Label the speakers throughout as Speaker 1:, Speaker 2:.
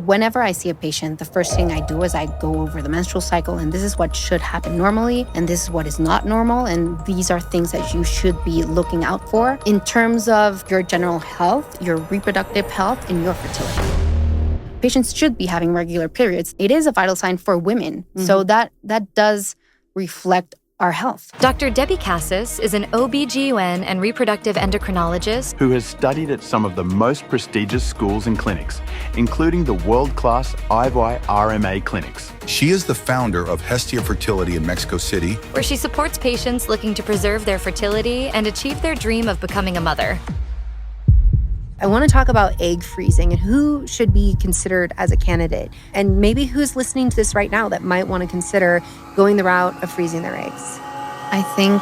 Speaker 1: whenever I see a patient, the first thing I do is I go over the menstrual cycle, and this is what should happen normally, and this is what is not normal, and these are things that you should be looking out for in terms of your general health, your reproductive health, and your fertility. Patients should be having regular periods. It is a vital sign for women, so that does reflect our health.
Speaker 2: Dr. Debbie Cassis is an OBGYN and reproductive endocrinologist
Speaker 3: who has studied at some of the most prestigious schools and clinics, including the world-class IVY-RMA clinics.
Speaker 4: She is the founder of Hestia Fertility in Mexico City,
Speaker 2: where she supports patients looking to preserve their fertility and achieve their dream of becoming a mother.
Speaker 5: I want to talk about egg freezing and who should be considered as a candidate, and maybe who's listening to this right now that might want to consider going the route of freezing their eggs.
Speaker 1: I think...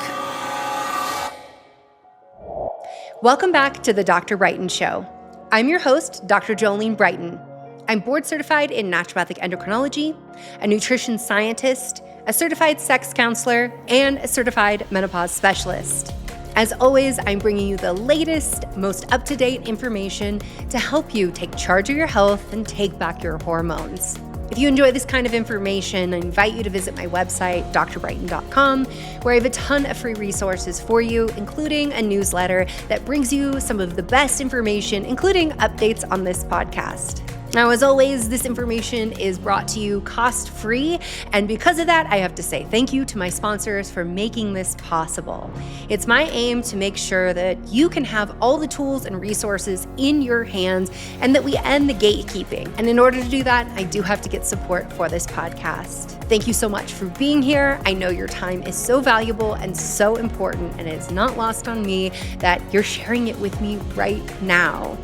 Speaker 5: Welcome back to the Dr. Brighten Show. I'm your host, Dr. Jolene Brighten. I'm board certified in naturopathic endocrinology, a nutrition scientist, a certified sex counselor, and a certified menopause specialist. As always, I'm bringing you the latest, most up-to-date information to help you take charge of your health and take back your hormones. If you enjoy this kind of information, I invite you to visit my website, drbrighten.com, where I have a ton of free resources for you, including a newsletter that brings you some of the best information, including updates on this podcast. Now, as always, this information is brought to you cost-free, and because of that, I have to say thank you to my sponsors for making this possible. It's my aim to make sure that you can have all the tools and resources in your hands and that we end the gatekeeping. And in order to do that, I do have to get support for this podcast. Thank you so much for being here. I know your time is so valuable and so important, and it's not lost on me that you're sharing it with me right now.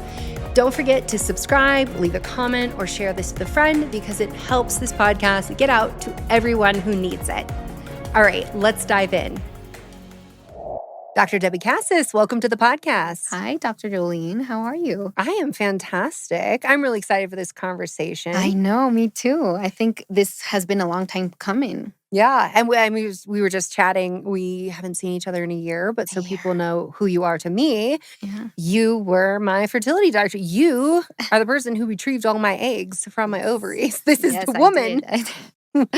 Speaker 5: Don't forget to subscribe, leave a comment, or share this with a friend because it helps this podcast get out to everyone who needs it. All right, let's dive in. Dr. Debbie Cassis, welcome to the podcast.
Speaker 1: Hi, Dr. Jolene. How are you?
Speaker 5: I am fantastic. I'm really excited for this conversation.
Speaker 1: I know, me too. I think this has been a long time coming.
Speaker 5: Yeah, and we were just chatting. We haven't seen each other in a year, but so people know who you are to me.
Speaker 1: Yeah.
Speaker 5: You were my fertility doctor. You are the person who retrieved all my eggs from my ovaries. This is the woman.
Speaker 1: I did.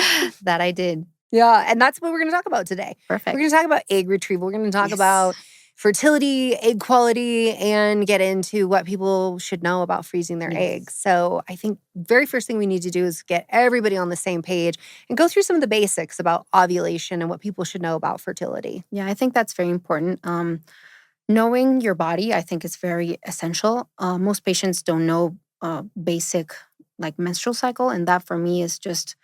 Speaker 1: That I did.
Speaker 5: Yeah, and that's what we're going to talk about today.
Speaker 1: Perfect.
Speaker 5: We're going to talk about egg retrieval. We're going to talk about fertility, egg quality, and get into what people should know about freezing their eggs. So I think very first thing we need to do is get everybody on the same page and go through some of the basics about ovulation and what people should know about fertility.
Speaker 1: Yeah, I think that's very important. Knowing your body, I think, is very essential. Most patients don't know basic menstrual cycle, and that for me is just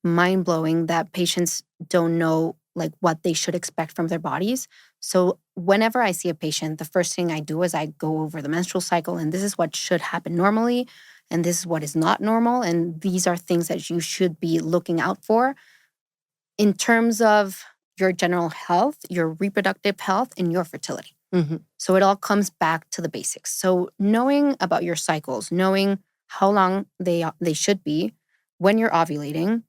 Speaker 1: mind-blowing that patients don't know what they should expect from their bodies. So whenever I see a patient, the first thing I do is I go over the menstrual cycle, and this is what should happen normally, and this is what is not normal, and these are things that you should be looking out for in terms of your general health, your reproductive health, and your fertility. So it all comes back to the basics. So knowing about your cycles, knowing how long they should be, when you're ovulating,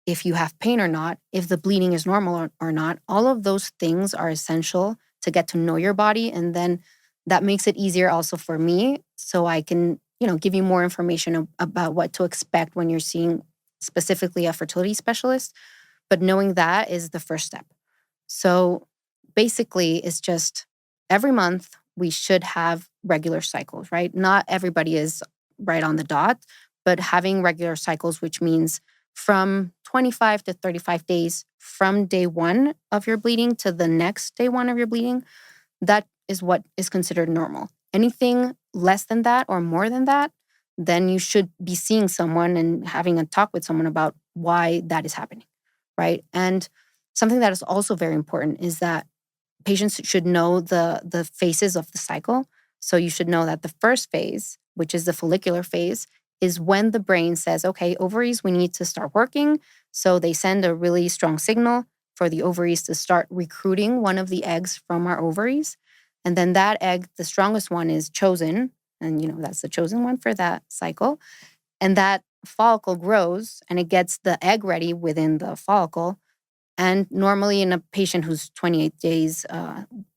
Speaker 1: if you have pain or not, if the bleeding is normal or not, all of those things are essential to get to know your body. And then that makes it easier also for me, so I can, give you more information about what to expect when you're seeing specifically a fertility specialist. But knowing that is the first step. So basically, it's just every month we should have regular cycles, right? Not everybody is right on the dot, but having regular cycles, which means from 25 to 35 days from day one of your bleeding to the next day one of your bleeding, that is what is considered normal. Anything less than that or more than that, then you should be seeing someone and having a talk with someone about why that is happening, right? And something that is also very important is that patients should know the phases of the cycle. So you should know that the first phase, which is the follicular phase, is when the brain says, okay, ovaries, we need to start working. So they send a really strong signal for the ovaries to start recruiting one of the eggs from our ovaries. And then that egg, the strongest one, is chosen. And, that's the chosen one for that cycle. And that follicle grows and it gets the egg ready within the follicle. And normally in a patient who's 28 days,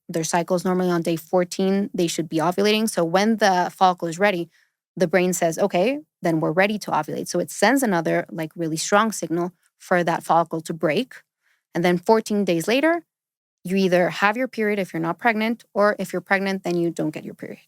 Speaker 1: their cycle is normally on day 14, they should be ovulating. So when the follicle is ready, the brain says, okay, then we're ready to ovulate. So it sends another like really strong signal for that follicle to break. And then 14 days later, you either have your period if you're not pregnant, or if you're pregnant, then you don't get your period.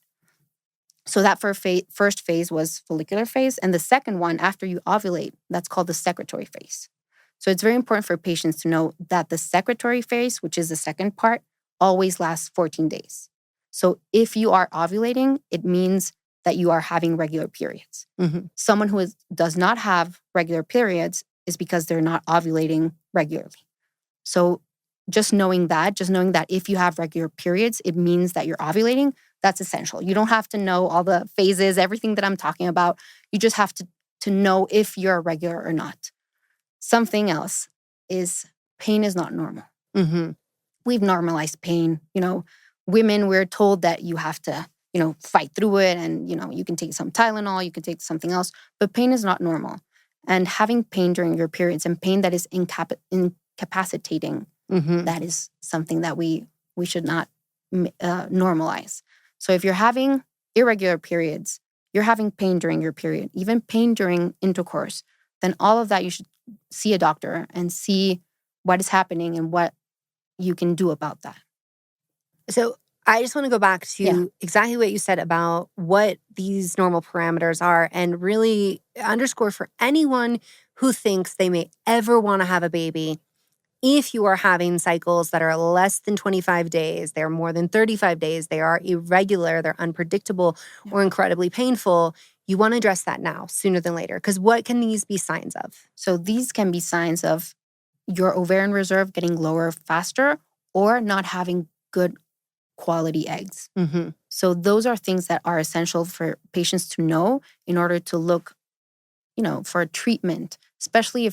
Speaker 1: So that first phase was follicular phase. And the second one, after you ovulate, that's called the secretory phase. So it's very important for patients to know that the secretory phase, which is the second part, always lasts 14 days. So if you are ovulating, it means that you are having regular periods. Someone who does not have regular periods is because they're not ovulating regularly. So just knowing that if you have regular periods, it means that you're ovulating. That's essential. You don't have to know all the phases, everything that I'm talking about. You just have to know if you're regular or not. Something else is pain is not normal. We've normalized pain. Women, we're told that you have to, fight through it, and, you can take some Tylenol, you can take something else, but pain is not normal. And having pain during your periods and pain that is incapacitating, that is something that we should not normalize. So if you're having irregular periods, you're having pain during your period, even pain during intercourse, then all of that you should see a doctor and see what is happening and what you can do about that.
Speaker 5: So I just want to go back to exactly what you said about what these normal parameters are, and really underscore for anyone who thinks they may ever want to have a baby. If you are having cycles that are less than 25 days, they're more than 35 days, they are irregular, they're unpredictable, or incredibly painful, you want to address that now, sooner than later. Because what can these be signs of?
Speaker 1: So these can be signs of your ovarian reserve getting lower faster, or not having good quality eggs. So those are things that are essential for patients to know in order to look, for a treatment, especially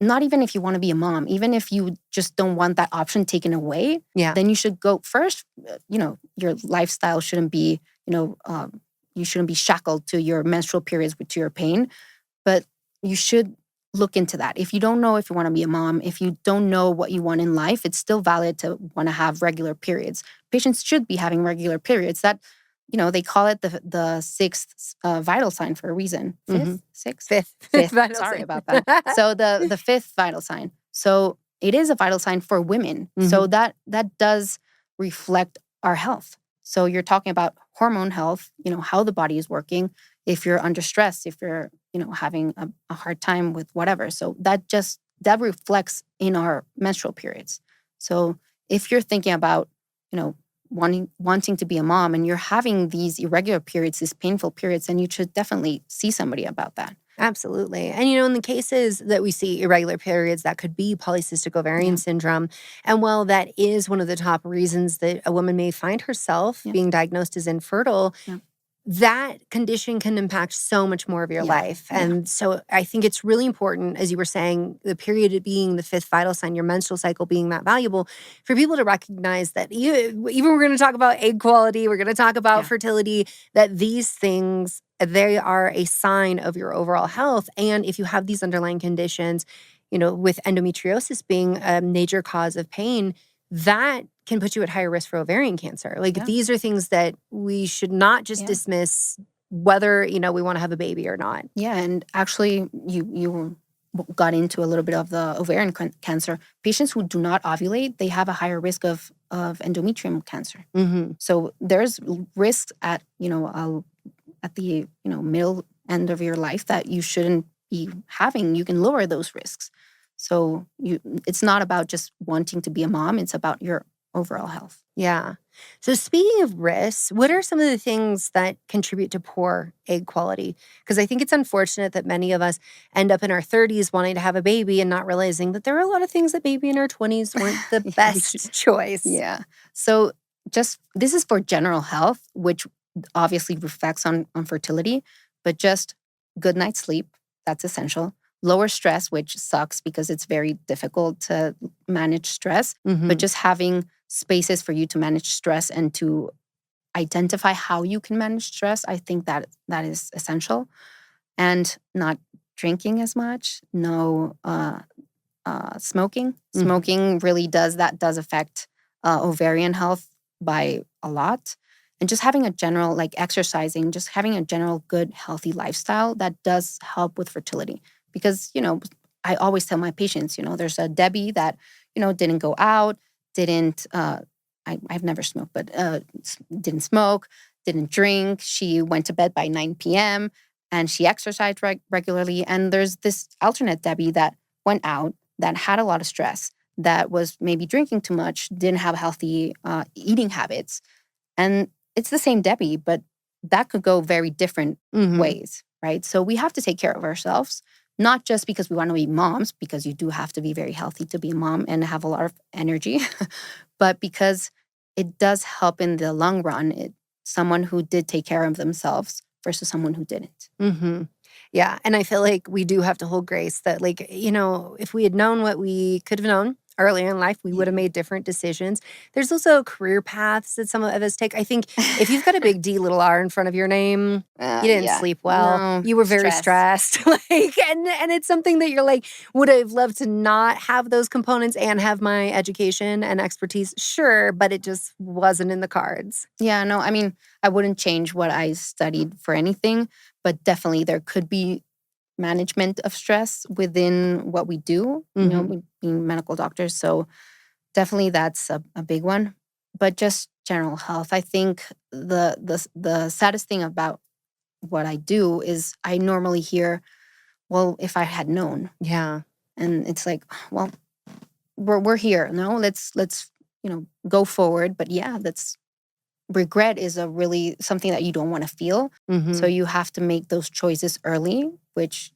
Speaker 1: not even if you want to be a mom, even if you just don't want that option taken away, then you should go first. Your lifestyle shouldn't be, you shouldn't be shackled to your menstrual periods, to your pain, but you should look into that. If you don't know if you want to be a mom, if you don't know what you want in life, it's still valid to want to have regular periods. Patients should be having regular periods. That, they call it the sixth vital sign for a reason. Fifth.
Speaker 5: Vital
Speaker 1: Sorry
Speaker 5: sign.
Speaker 1: about that. So the fifth vital sign. So it is a vital sign for women. So that does reflect our health. So you're talking about hormone health, how the body is working, if you're under stress, if you're, having a hard time with whatever. So that reflects in our menstrual periods. So if you're thinking about, wanting to be a mom and you're having these irregular periods, these painful periods, then you should definitely see somebody about that.
Speaker 5: Absolutely. And, in the cases that we see irregular periods, that could be polycystic ovarian syndrome. And while that is one of the top reasons that a woman may find herself being diagnosed as infertile, that condition can impact so much more of your life. And so I think it's really important, as you were saying, the period being the fifth vital sign, your menstrual cycle being that valuable, for people to recognize that even we're going to talk about egg quality, we're going to talk about fertility, that these things, they are a sign of your overall health. And if you have these underlying conditions, with endometriosis being a major cause of pain, that can put you at higher risk for ovarian cancer. These are things that we should not just dismiss, whether, we want to have a baby or not.
Speaker 1: Yeah, and actually you got into a little bit of the ovarian cancer. Patients who do not ovulate, they have a higher risk of endometrium cancer. So there's risks at the middle end of your life that you shouldn't be having. You can lower those risks. So it's not about just wanting to be a mom, it's about your overall health.
Speaker 5: Yeah. So speaking of risks, what are some of the things that contribute to poor egg quality? Because I think it's unfortunate that many of us end up in our 30s wanting to have a baby and not realizing that there are a lot of things that maybe in our 20s weren't the best choice.
Speaker 1: Yeah. So this is for general health, which obviously reflects on fertility, but just good night's sleep, that's essential. Lower stress, which sucks because it's very difficult to manage stress, but just having spaces for you to manage stress and to identify how you can manage stress, I think that is essential. And not drinking as much, no smoking. Smoking really does affect ovarian health by a lot. And just having a general, like exercising, just having a general good, healthy lifestyle that does help with fertility. Because, I always tell my patients, there's a Debbie that, didn't go out, didn't, I've never smoked, but didn't smoke, didn't drink. She went to bed by 9 p.m. and she exercised regularly. And there's this alternate Debbie that went out, that had a lot of stress, that was maybe drinking too much, didn't have healthy eating habits. And it's the same Debbie, but that could go very different ways, right? So we have to take care of ourselves, not just because we want to be moms, because you do have to be very healthy to be a mom and have a lot of energy, but because it does help in the long run. Someone who did take care of themselves versus someone who didn't.
Speaker 5: Yeah. And I feel like we do have to hold grace that, like, if we had known what we could have known earlier in life, we would have made different decisions. There's also career paths that some of us take. I think if you've got a big D little R in front of your name, you didn't sleep well.
Speaker 1: No,
Speaker 5: you were very stressed. And it's something that you're like, would I have loved to not have those components and have my education and expertise? Sure, but it just wasn't in the cards.
Speaker 1: Yeah, no, I mean, I wouldn't change what I studied for anything, but definitely there could be management of stress within what we do, being medical doctors. So definitely that's a big one. But just general health. I think the saddest thing about what I do is I normally hear, well, if I had known.
Speaker 5: Yeah.
Speaker 1: And it's like, well, we're here. No, let's go forward. But yeah, regret is a really something that you don't want to feel. So you have to make those choices early, which,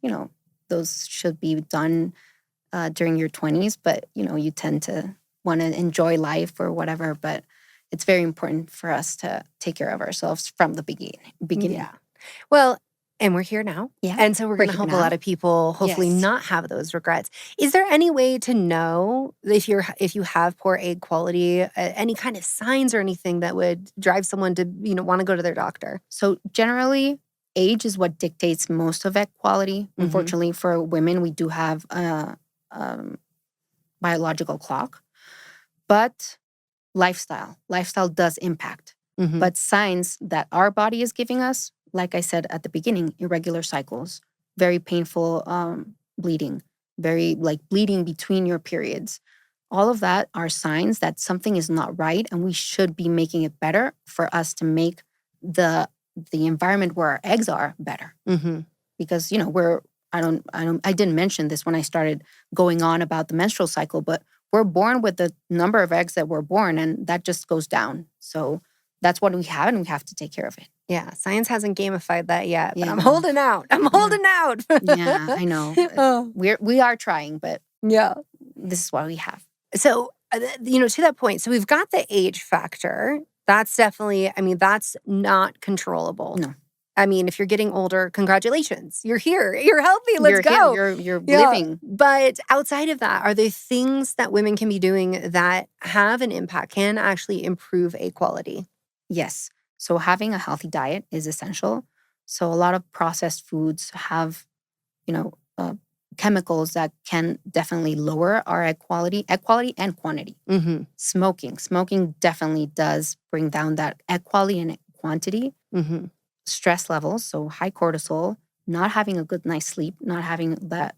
Speaker 1: those should be done during your 20s. But, you tend to want to enjoy life or whatever. But it's very important for us to take care of ourselves from the beginning.
Speaker 5: Yeah. Well, and we're here now.
Speaker 1: Yeah.
Speaker 5: And so we're going to help a lot of people hopefully not have those regrets. Is there any way to know if you have poor egg quality, any kind of signs or anything that would drive someone to, want to go to their doctor?
Speaker 1: So generally, age is what dictates most of egg quality. Unfortunately, for women, we do have a biological clock. But lifestyle does impact. But signs that our body is giving us, like I said at the beginning, irregular cycles, very painful bleeding, very bleeding between your periods. All of that are signs that something is not right, and we should be making it better for us to make the environment where our eggs are better. Because I didn't mention this when I started going on about the menstrual cycle, but we're born with the number of eggs that we're born, and that just goes down. So that's what we have, and we have to take care of it.
Speaker 5: Yeah, science hasn't gamified that yet, but I'm holding out. Holding out.
Speaker 1: Yeah, I know. We are trying, but this is what we have.
Speaker 5: So, to that point, so we've got the age factor. That's definitely, that's not controllable.
Speaker 1: No.
Speaker 5: If you're getting older, congratulations. You're here. You're healthy. Let's go.
Speaker 1: You're living.
Speaker 5: But outside of that, are there things that women can be doing that have an impact, can actually improve egg quality?
Speaker 1: Yes. So having a healthy diet is essential. So a lot of processed foods have, chemicals that can definitely lower our egg quality and quantity. Smoking definitely does bring down that egg quality and quantity. Stress levels, so high cortisol, not having a good night's sleep, not having that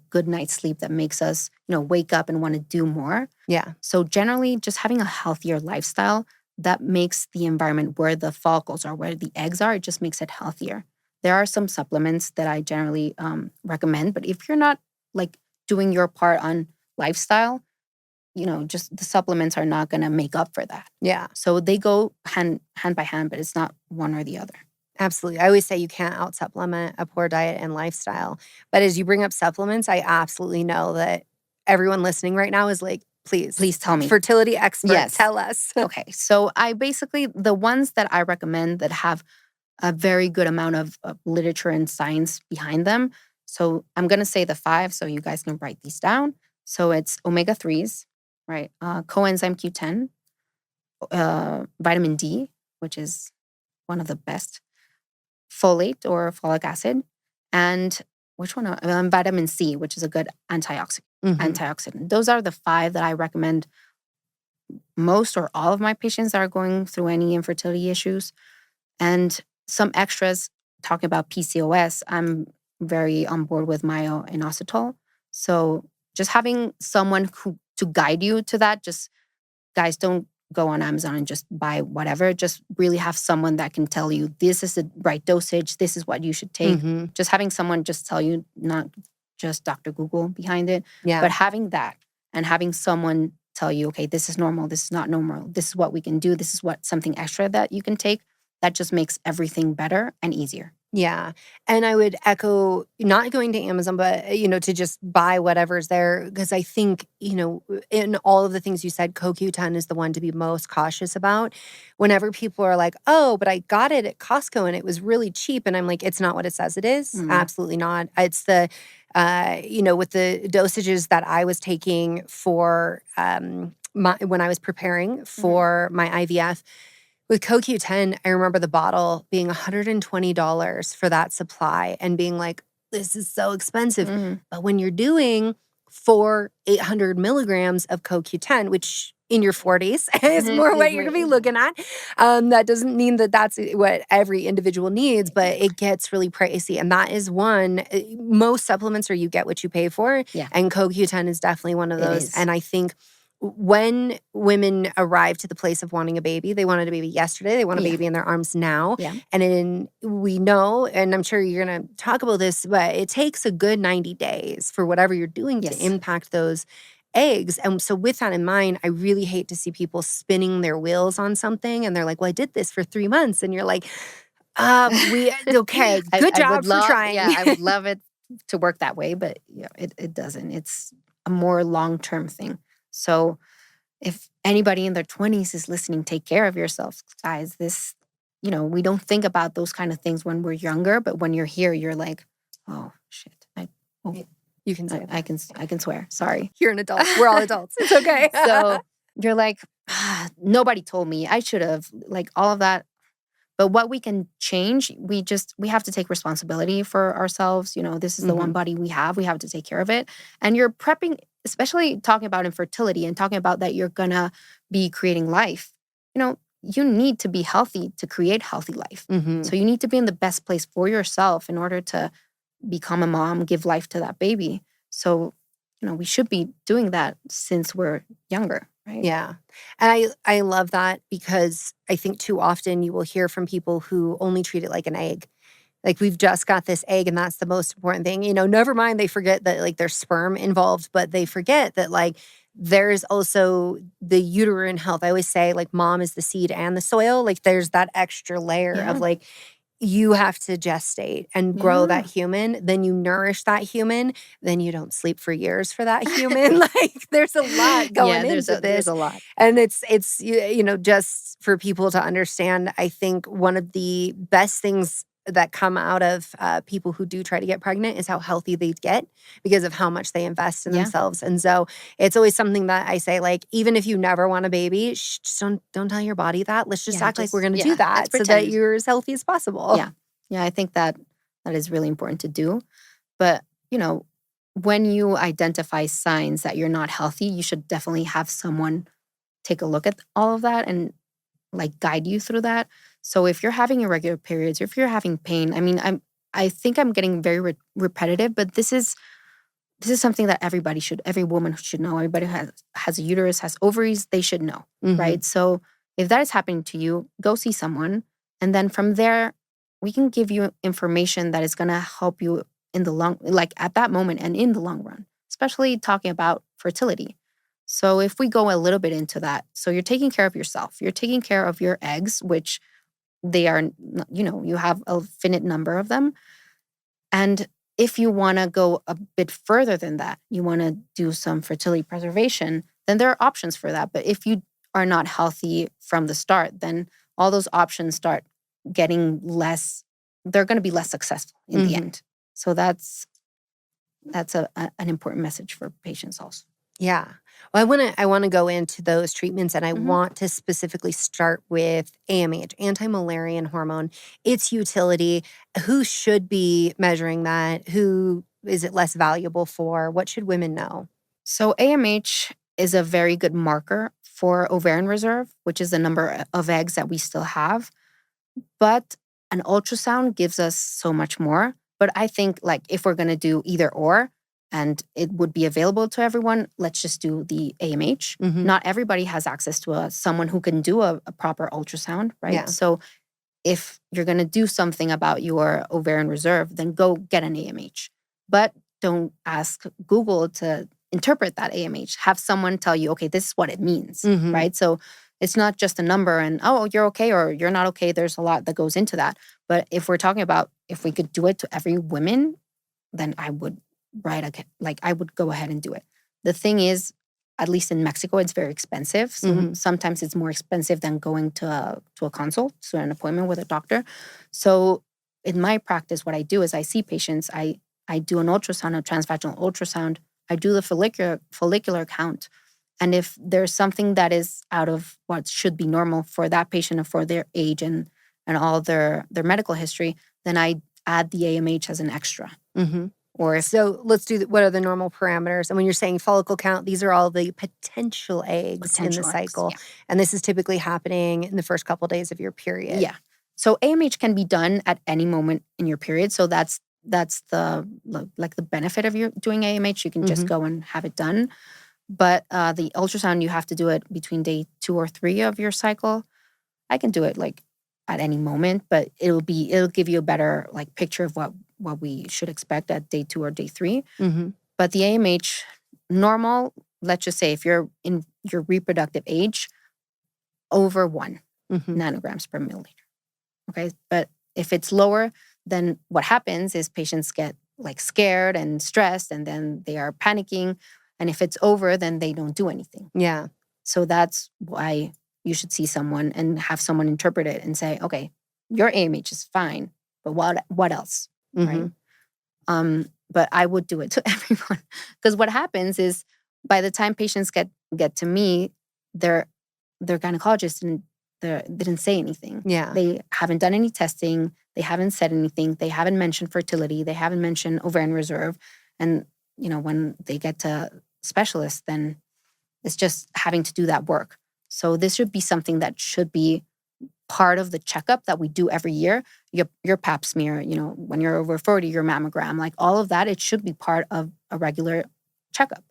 Speaker 1: good night's sleep that makes us, wake up and want to do more.
Speaker 5: Yeah.
Speaker 1: So generally, just having a healthier lifestyle that makes the environment where the follicles are, where the eggs are, it just makes it healthier. There are some supplements that I generally recommend, but if you're not doing your part on lifestyle, just the supplements are not going to make up for that.
Speaker 5: Yeah.
Speaker 1: So they go hand by hand, but it's not one or the other.
Speaker 5: Absolutely. I always say you can't out-supplement a poor diet and lifestyle. But as you bring up supplements, I absolutely know that everyone listening right now is like, please
Speaker 1: tell me.
Speaker 5: Fertility expert,
Speaker 1: Yes.
Speaker 5: Tell us.
Speaker 1: Okay. So the ones that I recommend that have a very good amount of literature and science behind them. So I'm going to say the 5 so you guys can write these down. So it's omega-3s, right? Coenzyme Q10, vitamin D, which is one of the best, folate or folic acid, and which one? Vitamin C, which is a good antioxidant. Those are the 5 that I recommend most or all of my patients that are going through any infertility issues. And some extras, talking about PCOS, I'm very on board with myo-inositol. So just having someone who to guide you to that, just guys, don't go on Amazon and just buy whatever. Just really have someone that can tell you this is the right dosage, this is what you should take.
Speaker 5: Mm-hmm.
Speaker 1: Just having someone just tell you, not just Dr. Google behind it,
Speaker 5: Yeah.
Speaker 1: but having that and having someone tell you, okay, this is normal, this is not normal, this is what we can do, this is what something extra that you can take, that just makes everything better and easier.
Speaker 5: Yeah. And I would echo not going to Amazon, but, to just buy whatever's there. Because I think, in all of the things you said, CoQ10 is the one to be most cautious about. Whenever people are like, oh, but I got it at Costco and it was really cheap. And I'm like, it's not what it says it is.
Speaker 1: Mm.
Speaker 5: Absolutely not. It's the, with the dosages that I was taking for when I was preparing for my IVF, with CoQ10, I remember the bottle being $120 for that supply and being like, this is so expensive.
Speaker 1: Mhm.
Speaker 5: But when you're doing 800 milligrams of CoQ10, which in your 40s is more what you're going to be looking at, that doesn't mean that that's what every individual needs, but it gets really pricey. And that is one, most supplements are you get what you pay for.
Speaker 1: Yeah.
Speaker 5: And CoQ10 is definitely one of
Speaker 1: It
Speaker 5: those.
Speaker 1: is.
Speaker 5: And I think when women arrive to the place of wanting a baby, they wanted a baby yesterday. They want a
Speaker 1: Yeah.
Speaker 5: baby in their arms now.
Speaker 1: Yeah.
Speaker 5: And we know, and I'm sure you're going to talk about this, but it takes a good 90 days for whatever you're doing
Speaker 1: Yes.
Speaker 5: to impact those eggs. And so with that in mind, I really hate to see people spinning their wheels on something. And they're like, well, I did this for 3 months. And you're like, okay, good job for trying.
Speaker 1: Yeah, I would love it to work that way, but it doesn't. It's a more long-term thing. So if anybody in their 20s is listening, take care of yourselves, guys. We don't think about those kind of things when we're younger, but when you're here, you're like, oh, shit.
Speaker 5: You can say that.
Speaker 1: I can swear. Sorry.
Speaker 5: You're an adult. We're all adults. It's okay.
Speaker 1: So you're like, nobody told me. I should have, like all of that. But what we can change, we have to take responsibility for ourselves. This is the one body we have. We have to take care of it. And you're prepping, especially talking about infertility and talking about that you're going to be creating life. You need to be healthy to create healthy life.
Speaker 5: Mm-hmm.
Speaker 1: So you need to be in the best place for yourself in order to become a mom, give life to that baby. So, we should be doing that since we're younger. Right.
Speaker 5: Yeah. And I love that because I think too often you will hear from people who only treat it like an egg. Like, we've just got this egg and that's the most important thing. Never mind they forget that like there's sperm involved, but they forget that like there's also the uterine health. I always say like mom is the seed and the soil. Like there's that extra layer of like, you have to gestate and grow that human, then you nourish that human, then you don't sleep for years for that human. Like there's a lot going into this.
Speaker 1: There's a lot.
Speaker 5: And it's just for people to understand, I think one of the best things that come out of people who do try to get pregnant is how healthy they get because of how much they invest in themselves. And so it's always something that I say, like, even if you never want a baby, just don't tell your body that. Let's just act like we're going to do that so that you're as healthy as possible.
Speaker 1: Yeah, I think that is really important to do. But, when you identify signs that you're not healthy, you should definitely have someone take a look at all of that and like guide you through that. So if you're having irregular periods, or if you're having pain, I think I'm getting very repetitive, but this is something that every woman should know. Everybody who has a uterus, has ovaries, they should know, right? So if that is happening to you, go see someone. And then from there, we can give you information that is going to help you in the at that moment and in the long run, especially talking about fertility. So if we go a little bit into that, so you're taking care of yourself, you're taking care of your eggs, which they are, you have a finite number of them. And if you want to go a bit further than that, you want to do some fertility preservation, then there are options for that. But if you are not healthy from the start, then all those options start getting less, they're going to be less successful in the end. So that's an important message for patients also.
Speaker 5: Yeah. Well, I want to go into those treatments, and I want to specifically start with AMH, anti-Mullerian hormone, its utility. Who should be measuring that? Who is it less valuable for? What should women know?
Speaker 1: So AMH is a very good marker for ovarian reserve, which is the number of eggs that we still have. But an ultrasound gives us so much more. But I think like if we're going to do either or, and it would be available to everyone, let's just do the AMH. Not everybody has access to someone who can do a proper ultrasound, right?
Speaker 5: Yeah.
Speaker 1: So if you're going to do something about your ovarian reserve, then go get an AMH. But don't ask Google to interpret that AMH. Have someone tell you, okay, this is what it means, right? So it's not just a number and, oh, you're okay or you're not okay. There's a lot that goes into that. But if we're talking about if we could do it to every woman, then I would I would go ahead and do it. The thing is, at least in Mexico, it's very expensive. So sometimes it's more expensive than going to a consult, so an appointment with a doctor. So in my practice, what I do is I see patients, I do an ultrasound, a transvaginal ultrasound, I do the follicular count. And if there's something that is out of what should be normal for that patient and for their age and all their medical history, then I add the AMH as an extra. Or if
Speaker 5: So let's do what are the normal parameters? And when you're saying follicle count, these are all the potential eggs in the cycle.
Speaker 1: Yeah.
Speaker 5: And this is typically happening in the first couple days of your period.
Speaker 1: Yeah. So AMH can be done at any moment in your period. So that's the benefit of you doing AMH. You can just go and have it done. But the ultrasound, you have to do it between day 2 or 3 of your cycle. I can do it like at any moment, but it'll give you a better like picture of what we should expect at day 2 or day 3. But the AMH normal, let's just say if you're in your reproductive age, over 1 nanograms per milliliter. Okay, but if it's lower, then what happens is patients get like scared and stressed, and then they are panicking. And if it's over, then they don't do anything.
Speaker 5: Yeah.
Speaker 1: So that's why you should see someone and have someone interpret it and say, okay, your AMH is fine, but what else, right? But I would do it to everyone because what happens is by the time patients get to me, their gynecologist didn't say anything.
Speaker 5: Yeah.
Speaker 1: They haven't done any testing. They haven't said anything. They haven't mentioned fertility. They haven't mentioned ovarian reserve. And, when they get to specialists, then it's just having to do that work. So this should be something that should be part of the checkup that we do every year. Your pap smear, when you're over 40, your mammogram, like all of that, it should be part of a regular checkup.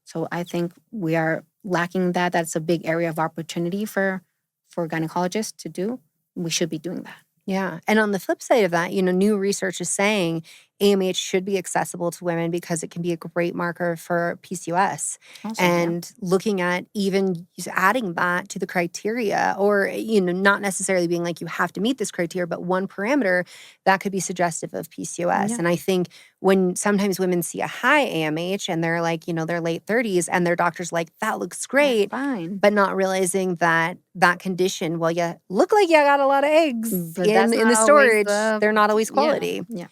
Speaker 1: So I think we are lacking that. That's a big area of opportunity for gynecologists to do. We should be doing that.
Speaker 5: Yeah. And on the flip side of that, new research is saying AMH should be accessible to women because it can be a great marker for PCOS.
Speaker 1: Also,
Speaker 5: and looking at even adding that to the criteria or, not necessarily being like you have to meet this criteria, but one parameter that could be suggestive of PCOS.
Speaker 1: Yeah.
Speaker 5: And I think when sometimes women see a high AMH and they're like, their late 30s and their doctor's like, that looks great,
Speaker 1: fine.
Speaker 5: but not realizing that condition, well, you look like you got a lot of eggs in the storage. They're not always quality.
Speaker 1: Yeah.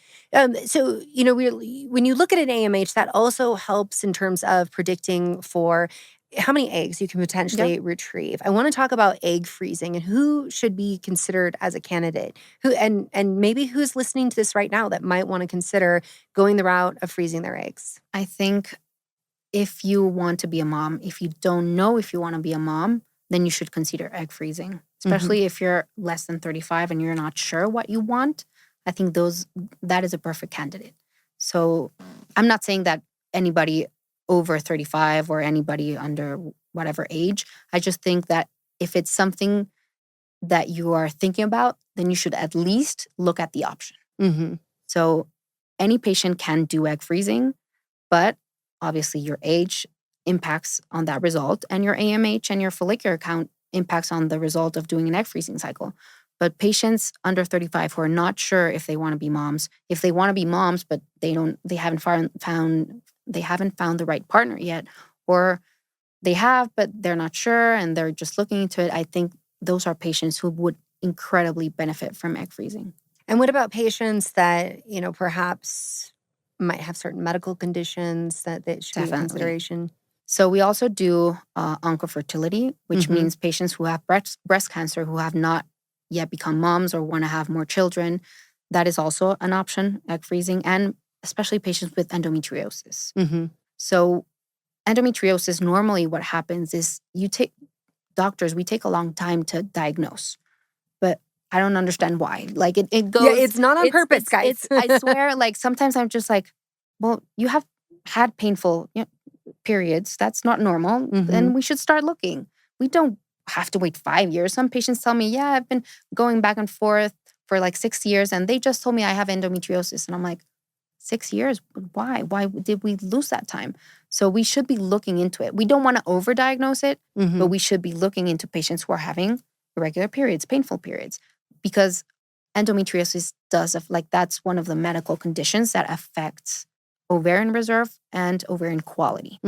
Speaker 5: So, when you look at an AMH, that also helps in terms of predicting for how many eggs you can potentially retrieve. I want to talk about egg freezing and who should be considered as a candidate. And maybe who's listening to this right now that might want to consider going the route of freezing their eggs.
Speaker 1: I think if you want to be a mom, if you don't know if you want to be a mom, then you should consider egg freezing, especially if you're less than 35 and you're not sure what you want. I think that is a perfect candidate. So I'm not saying that anybody over 35 or anybody under whatever age. I just think that if it's something that you are thinking about, then you should at least look at the option. So any patient can do egg freezing, but obviously your age impacts on that result, and your AMH and your follicular count impacts on the result of doing an egg freezing cycle. But patients under 35 who are not sure if they want to be moms, if they want to be moms, but they haven't found the right partner yet, or they have, but they're not sure and they're just looking into it, I think those are patients who would incredibly benefit from egg freezing.
Speaker 5: And what about patients that, perhaps might have certain medical conditions that should be in consideration?
Speaker 1: So we also do oncofertility, which means patients who have breast cancer who have not yet become moms or want to have more children. That is also an option, egg freezing, and especially patients with endometriosis. So endometriosis, normally what happens is we take a long time to diagnose, but I don't understand why. Like it goes.
Speaker 5: Yeah, it's not on purpose, guys.
Speaker 1: I swear, like sometimes I'm just like, well, you have had painful periods. That's not normal. And we should start looking. We don't have to wait 5 years. Some patients tell me, yeah, I've been going back and forth for like 6 years and they just told me I have endometriosis. And I'm like, 6 years? Why? Why did we lose that time? So we should be looking into it. We don't want to overdiagnose it, but we should be looking into patients who are having irregular periods, painful periods, because endometriosis that's one of the medical conditions that affects ovarian reserve and ovarian quality.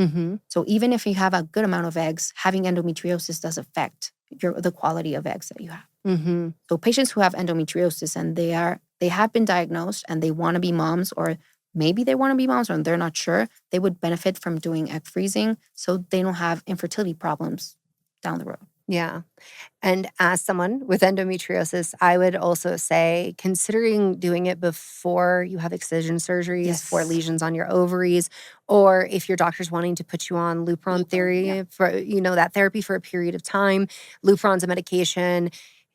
Speaker 1: So even if you have a good amount of eggs, having endometriosis does affect the quality of eggs that you have. So patients who have endometriosis and they have been diagnosed and they want to be moms, or maybe they want to be moms or they're not sure, they would benefit from doing egg freezing so they don't have infertility problems down the road.
Speaker 5: Yeah. And as someone with endometriosis, I would also say considering doing it before you have excision surgeries for lesions on your ovaries, or if your doctor's wanting to put you on Lupron therapy for, that therapy for a period of time. Lupron's a medication.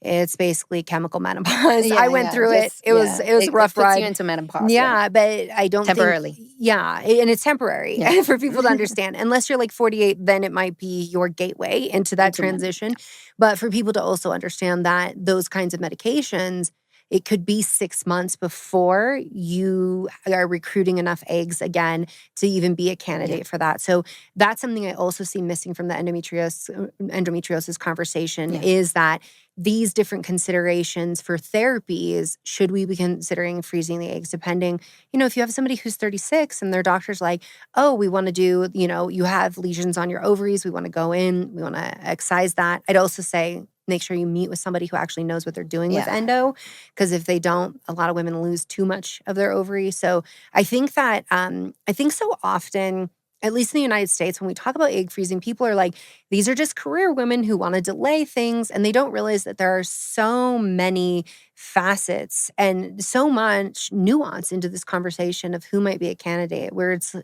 Speaker 5: It's basically chemical menopause. I went through it. It was a rough ride.
Speaker 1: It puts you into menopause.
Speaker 5: Yeah, but I don't
Speaker 1: temporarily.
Speaker 5: And it's temporary for people to understand. Unless you're like 48, then it might be your gateway into that transition. But for people to also understand that those kinds of medications, it could be 6 months before you are recruiting enough eggs again to even be a candidate for that. So that's something I also see missing from the endometriosis conversation is that these different considerations for therapies, should we be considering freezing the eggs, depending, if you have somebody who's 36 and their doctor's like, oh, we want to do, you have lesions on your ovaries, we want to go in, we want to excise that. I'd also say, make sure you meet with somebody who actually knows what they're doing with endo, because if they don't, a lot of women lose too much of their ovaries. So I think that, so often, at least in the United States, when we talk about egg freezing, people are like, these are just career women who want to delay things. And they don't realize that there are so many facets and so much nuance into this conversation of who might be a candidate.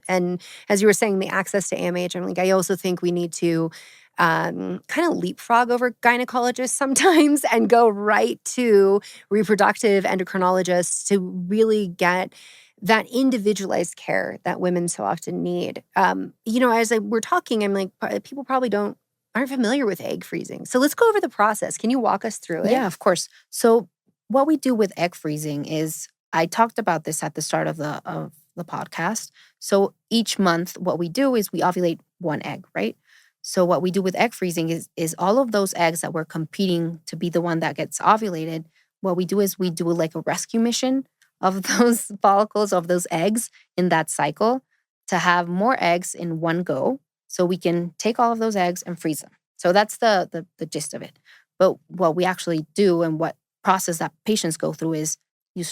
Speaker 5: And as you were saying, the access to AMH, I also think we need to kind of leapfrog over gynecologists sometimes and go right to reproductive endocrinologists to really get that individualized care that women so often need. As we're talking, I'm like, people probably aren't familiar with egg freezing. So let's go over the process. Can you walk us through it?
Speaker 1: Yeah, of course. So what we do with egg freezing is, I talked about this at the start of the podcast. So each month, what we do is we ovulate one egg, right? So what we do with egg freezing is all of those eggs that we're competing to be the one that gets ovulated, what we do is we do like a rescue mission of those follicles, of those eggs in that cycle, to have more eggs in one go, so we can take all of those eggs and freeze them. So that's the gist of it. But what we actually do and what process that patients go through is you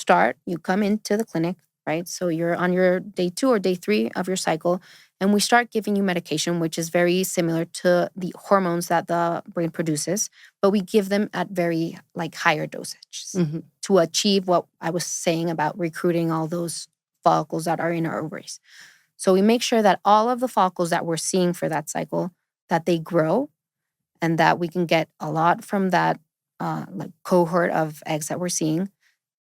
Speaker 1: come into the clinic, right? So you're on your day 2 or day 3 of your cycle, and we start giving you medication, which is very similar to the hormones that the brain produces, but we give them at very higher dosages to achieve what I was saying about recruiting all those follicles that are in our ovaries. So we make sure that all of the follicles that we're seeing for that cycle, that they grow and that we can get a lot from that cohort of eggs that we're seeing.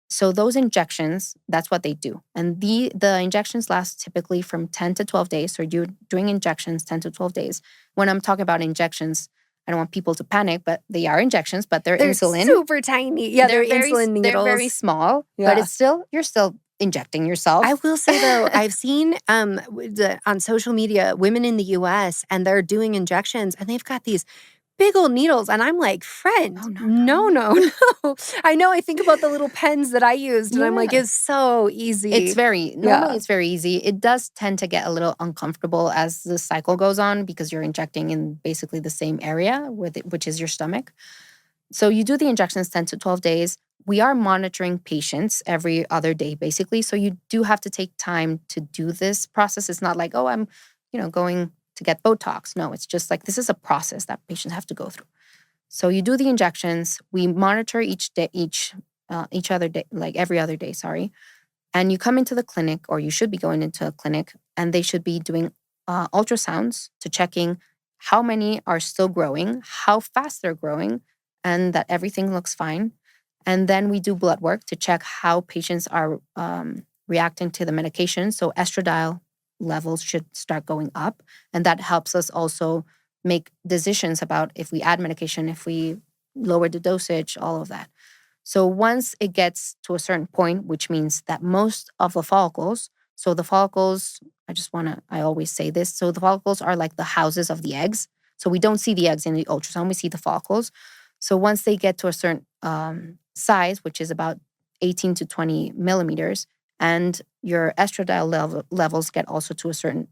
Speaker 1: So those injections, that's what they do. And the injections last typically from 10 to 12 days. So you're doing injections 10 to 12 days. When I'm talking about injections, I don't want people to panic, but they are injections, but they're insulin.
Speaker 5: Super tiny. Yeah, they're insulin needles.
Speaker 1: They're very small, but you're still injecting yourself.
Speaker 5: I will say though, I've seen on social media, women in the US, and they're doing injections and they've got these big old needles. And I'm like, friend, no. I know, I think about the little pens that I used and I'm like, it's so easy.
Speaker 1: Normally it's very easy. It does tend to get a little uncomfortable as the cycle goes on because you're injecting in basically the same area, which is your stomach. So you do the injections 10 to 12 days. We are monitoring patients every other day, basically. So you do have to take time to do this process. It's not like, oh, I'm, going to get Botox. No, it's just like, this is a process that patients have to go through. So you do the injections. We monitor each other day, like every other day, sorry. And you come into the clinic, or you should be going into a clinic, and they should be doing ultrasounds to checking how many are still growing, how fast they're growing, and that everything looks fine. And then we do blood work to check how patients are reacting to the medication. So estradiol levels should start going up. And that helps us also make decisions about if we add medication, if we lower the dosage, all of that. So once it gets to a certain point, which means that most of the follicles, so the follicles, I always say this, so the follicles are like the houses of the eggs. So we don't see the eggs in the ultrasound, we see the follicles. So once they get to a certain size, which is about 18 to 20 millimeters, and your estradiol levels get also to a certain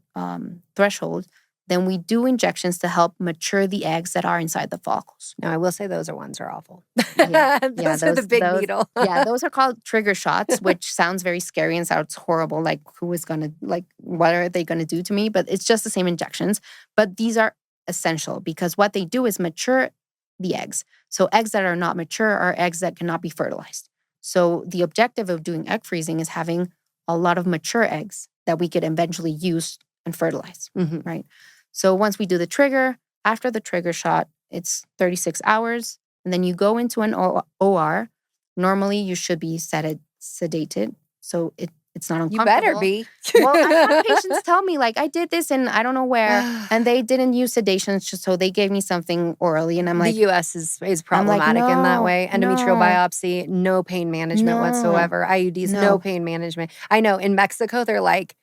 Speaker 1: threshold, then we do injections to help mature the eggs that are inside the follicles.
Speaker 5: Now, I will say those ones are awful.
Speaker 1: Those
Speaker 5: are the big needle.
Speaker 1: Those are called trigger shots, which sounds very scary and sounds horrible. Like, what are they going to do to me? But it's just the same injections. But these are essential because what they do is mature the eggs. So eggs that are not mature are eggs that cannot be fertilized. So the objective of doing egg freezing is having a lot of mature eggs that we could eventually use and fertilize, right? So once we do the trigger, after the trigger shot, it's 36 hours. And then you go into an OR. Normally, you should be sedated. So it's not uncomfortable.
Speaker 5: You better be.
Speaker 1: Well, I have patients tell me, like, I did this and I don't know where. And they didn't use sedation. So they gave me something orally. And I'm like,
Speaker 5: the U.S. is problematic in that way. Endometrial biopsy, no pain management whatsoever. IUDs, no pain management. I know in Mexico, they're like,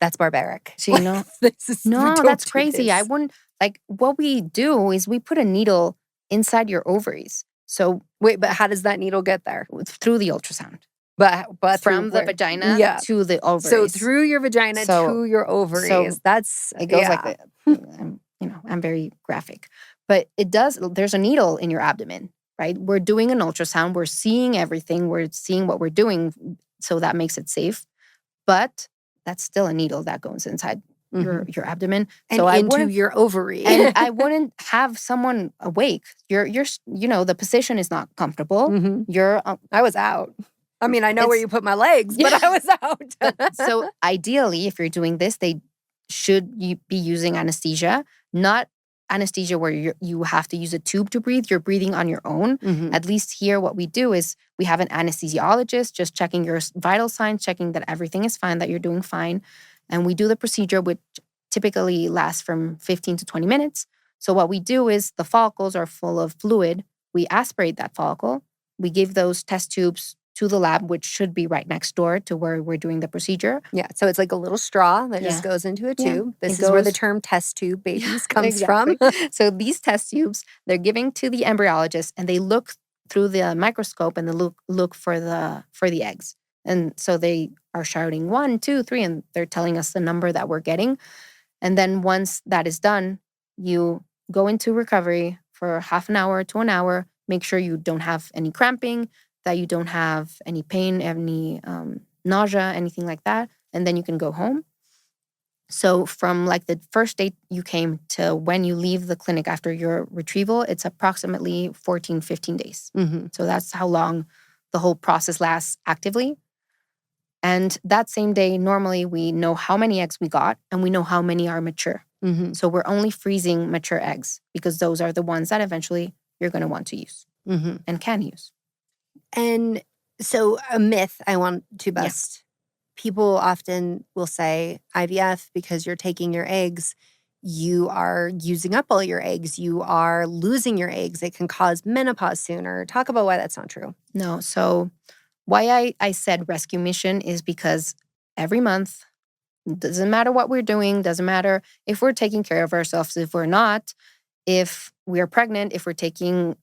Speaker 5: that's barbaric.
Speaker 1: So, that's crazy. I wouldn't, what we do is we put a needle inside your ovaries. So
Speaker 5: wait, but how does that needle get there?
Speaker 1: Through the ultrasound.
Speaker 5: But
Speaker 1: from the vagina to the ovaries.
Speaker 5: So through your vagina to your ovaries. So it
Speaker 1: goes like that. I'm very graphic. But there's a needle in your abdomen, right? We're doing an ultrasound. We're seeing everything. We're seeing what we're doing. So that makes it safe. But that's still a needle that goes inside your abdomen.
Speaker 5: And
Speaker 1: so
Speaker 5: into your ovary.
Speaker 1: And I wouldn't have someone awake. You're the position is not comfortable.
Speaker 5: I was out. I mean, I know where you put my legs, but I was out.
Speaker 1: So ideally, if you're doing this, they should be using anesthesia, not anesthesia where you have to use a tube to breathe. You're breathing on your own. At least here, what we do is we have an anesthesiologist just checking your vital signs, checking that everything is fine, that you're doing fine. And we do the procedure, which typically lasts from 15 to 20 minutes. So what we do is the follicles are full of fluid. We aspirate that follicle. We give those test tubes to the lab, which should be right next door to where we're doing the procedure.
Speaker 5: Yeah, so it's like a little straw that just goes into a tube. This is where the term test tube babies comes from.
Speaker 1: So these test tubes, they're giving to the embryologist, and they look through the microscope and they look for the eggs. And so they are shouting 1, 2, 3, and they're telling us the number that we're getting. And then once that is done, you go into recovery for half an hour to an hour. Make sure you don't have any cramping, that you don't have any pain, any nausea, anything like that. And then you can go home. So from the first day you came to when you leave the clinic after your retrieval, it's approximately 14, 15 days. So that's how long the whole process lasts actively. And that same day, normally we know how many eggs we got and we know how many are mature. So we're only freezing mature eggs because those are the ones that eventually you're going to want to use and can use.
Speaker 5: And so a myth I want to bust. People often will say IVF, because you're taking your eggs, you are using up all your eggs. You are losing your eggs. It can cause menopause sooner. Talk about why that's not true.
Speaker 1: No. So why I said rescue mission is because every month, doesn't matter what we're doing, doesn't matter if we're taking care of ourselves, if we're not, if we are pregnant, if we're taking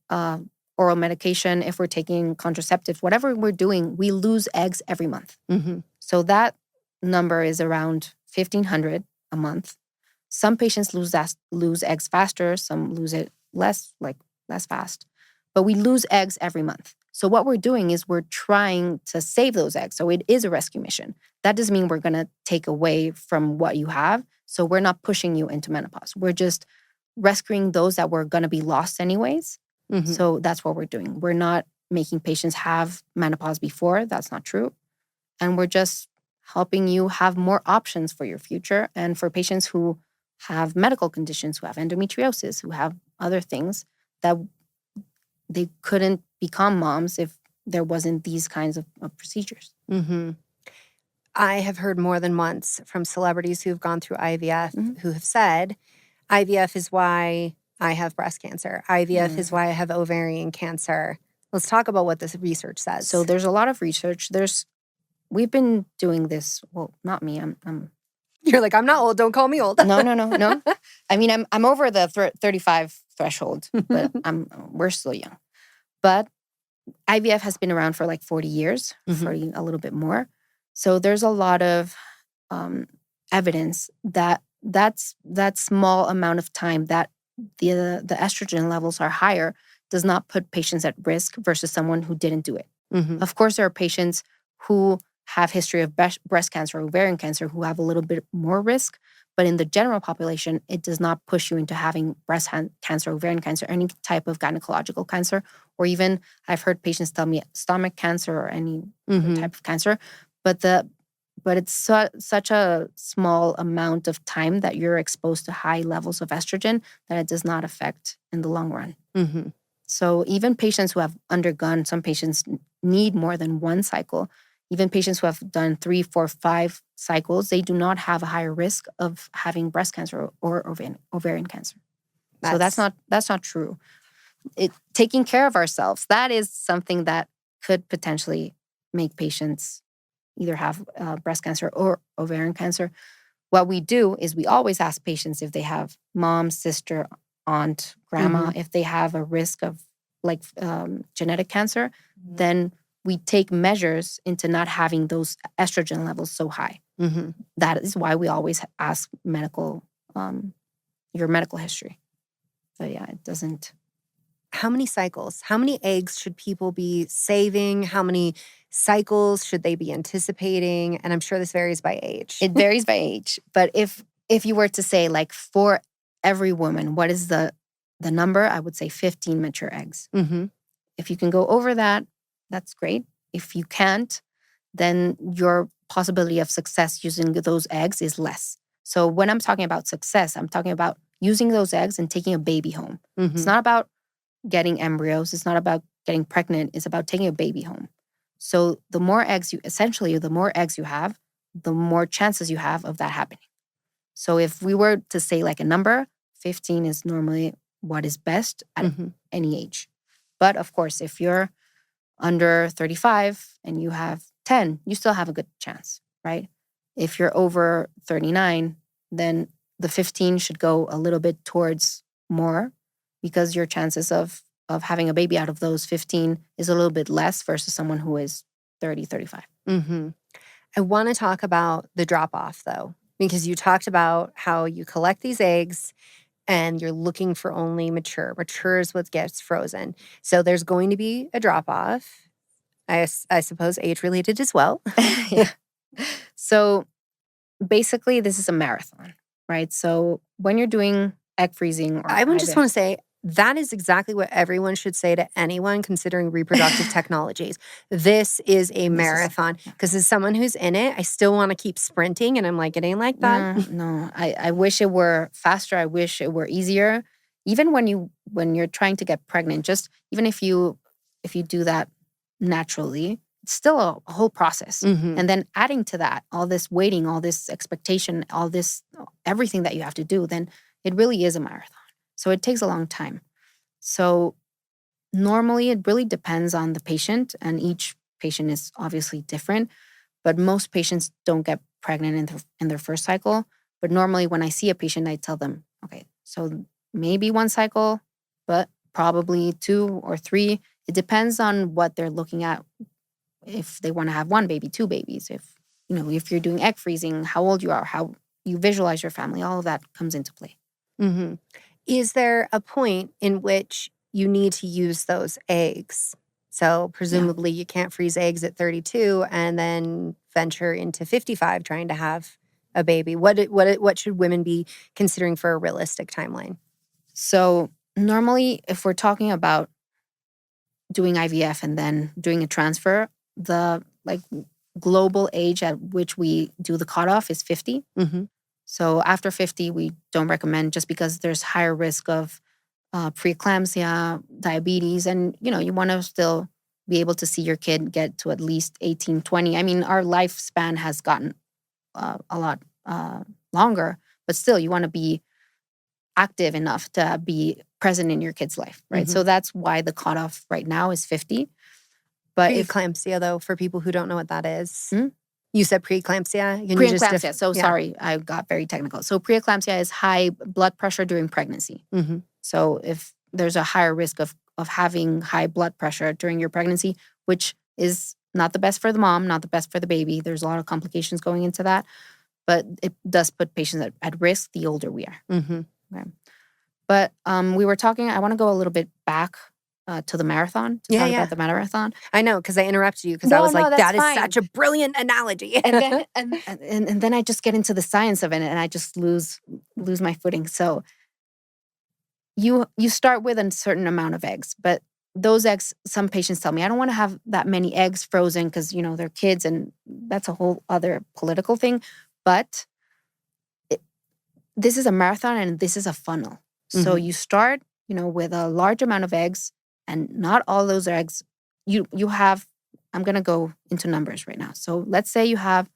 Speaker 1: oral medication, if we're taking contraceptives, whatever we're doing, we lose eggs every month. So that number is around 1,500 a month. Some patients lose eggs faster, some lose it less fast. But we lose eggs every month. So what we're doing is we're trying to save those eggs. So it is a rescue mission. That doesn't mean we're going to take away from what you have. So we're not pushing you into menopause. We're just rescuing those that were going to be lost anyways. So that's what we're doing. We're not making patients have menopause before. That's not true. And we're just helping you have more options for your future. And for patients who have medical conditions, who have endometriosis, who have other things that they couldn't become moms if there wasn't these kinds of procedures.
Speaker 5: Mm-hmm. I have heard more than once from celebrities who've gone through IVF
Speaker 1: Mhm.
Speaker 5: who have said, IVF is why I have breast cancer. IVF is why I have ovarian cancer. Let's talk about what this research says.
Speaker 1: So there's a lot of research. We've been doing this. Well, not me.
Speaker 5: You're like, I'm not old. Don't call me old.
Speaker 1: No. I mean, I'm over the 35 threshold, but we're still young. But IVF has been around for like 40 years, 40, a little bit more. So there's a lot of evidence that that small amount of time that the estrogen levels are higher does not put patients at risk versus someone who didn't do it. Of course, there are patients who have history of breast cancer or ovarian cancer who have a little bit more risk. But in the general population, it does not push you into having breast cancer, ovarian cancer, any type of gynecological cancer, or even I've heard patients tell me stomach cancer or any other type of cancer. But it's such a small amount of time that you're exposed to high levels of estrogen that it does not affect in the long run. So even patients who have undergone, some patients need more than one cycle. Even patients who have done 3, 4, 5 cycles, they do not have a higher risk of having breast cancer or ovarian cancer. So that's not true. Taking care of ourselves, that is something that could potentially make patients either have breast cancer or ovarian cancer. What we do is we always ask patients if they have mom, sister, aunt, grandma, if they have a risk of like genetic cancer, then we take measures into not having those estrogen levels so high. That is why we always ask your medical history. But yeah, it doesn't.
Speaker 5: How many cycles? How many eggs should people be saving? How many cycles should they be anticipating? And I'm sure this varies by age.
Speaker 1: It varies by age. But if you were to say like for every woman, what is the number? I would say 15 mature eggs. If you can go over that, that's great. If you can't, then your possibility of success using those eggs is less. So when I'm talking about success, I'm talking about using those eggs and taking a baby home. It's not about getting embryos. It's not about getting pregnant. It's about taking a baby home. So the more eggs you have, the more chances you have of that happening. So if we were to say like a number, 15 is normally what is best at any age. But of course, if you're under 35 and you have 10, you still have a good chance, right? If you're over 39, then the 15 should go a little bit towards more because your chances of having a baby out of those 15 is a little bit less versus someone who is 30, 35.
Speaker 5: I want to talk about the drop-off, though, because you talked about how you collect these eggs and you're looking for only mature. Mature is what gets frozen. So there's going to be a drop-off, I suppose age-related as well.
Speaker 1: Yeah. So basically, this is a marathon, right? So when you're doing egg freezing or
Speaker 5: I would just
Speaker 1: IVF,
Speaker 5: want to say that is exactly what everyone should say to anyone considering reproductive technologies. This is a marathon because as someone who's in it, I still want to keep sprinting. And I'm like, it ain't like that.
Speaker 1: No. I wish it were faster. I wish it were easier. Even when you're trying to get pregnant, just even if you do that naturally, it's still a whole process. And then adding to that, all this waiting, all this expectation, all this, everything that you have to do, then it really is a marathon. So it takes a long time. So normally it really depends on the patient, and each patient is obviously different, but most patients don't get pregnant in their first cycle. But normally when I see a patient, I tell them, okay, so maybe 1 cycle, but probably 2 or 3. It depends on what they're looking at. If they want to have 1 baby, 2 babies, if you're doing egg freezing, how old you are, how you visualize your family, all of that comes into play.
Speaker 5: Is there a point in which you need to use those eggs? So presumably you can't freeze eggs at 32 and then venture into 55 trying to have a baby. What should women be considering for a realistic timeline?
Speaker 1: So normally, if we're talking about doing IVF and then doing a transfer, the global age at which we do the cutoff is 50. So after 50, we don't recommend just because there's higher risk of preeclampsia, diabetes, and you want to still be able to see your kid get to at least 18, 20. I mean, our lifespan has gotten a lot longer, but still you want to be active enough to be present in your kid's life, right? So that's why the cutoff right now is 50. But
Speaker 5: Preeclampsia, though, for people who don't know what that is.
Speaker 1: Hmm?
Speaker 5: You said preeclampsia?
Speaker 1: Preeclampsia. Sorry, I got very technical. So preeclampsia is high blood pressure during pregnancy.
Speaker 5: Mm-hmm.
Speaker 1: So if there's a higher risk of having high blood pressure during your pregnancy, which is not the best for the mom, not the best for the baby. There's a lot of complications going into that. But it does put patients at risk the older we are.
Speaker 5: Mm-hmm.
Speaker 1: Okay. But we were talking, I want to go a little bit back to the marathon, to talk about the marathon.
Speaker 5: I know, because I interrupted you because I was like, that is
Speaker 1: fine.
Speaker 5: such a brilliant analogy.
Speaker 1: and then and then I just get into the science of it and I just lose my footing. So you start with a certain amount of eggs, but those eggs, some patients tell me, I don't want to have that many eggs frozen because, they're kids and that's a whole other political thing. But this is a marathon and this is a funnel. So you start, with a large amount of eggs, and not all those eggs, you have, I'm going to go into numbers right now. So let's say you have,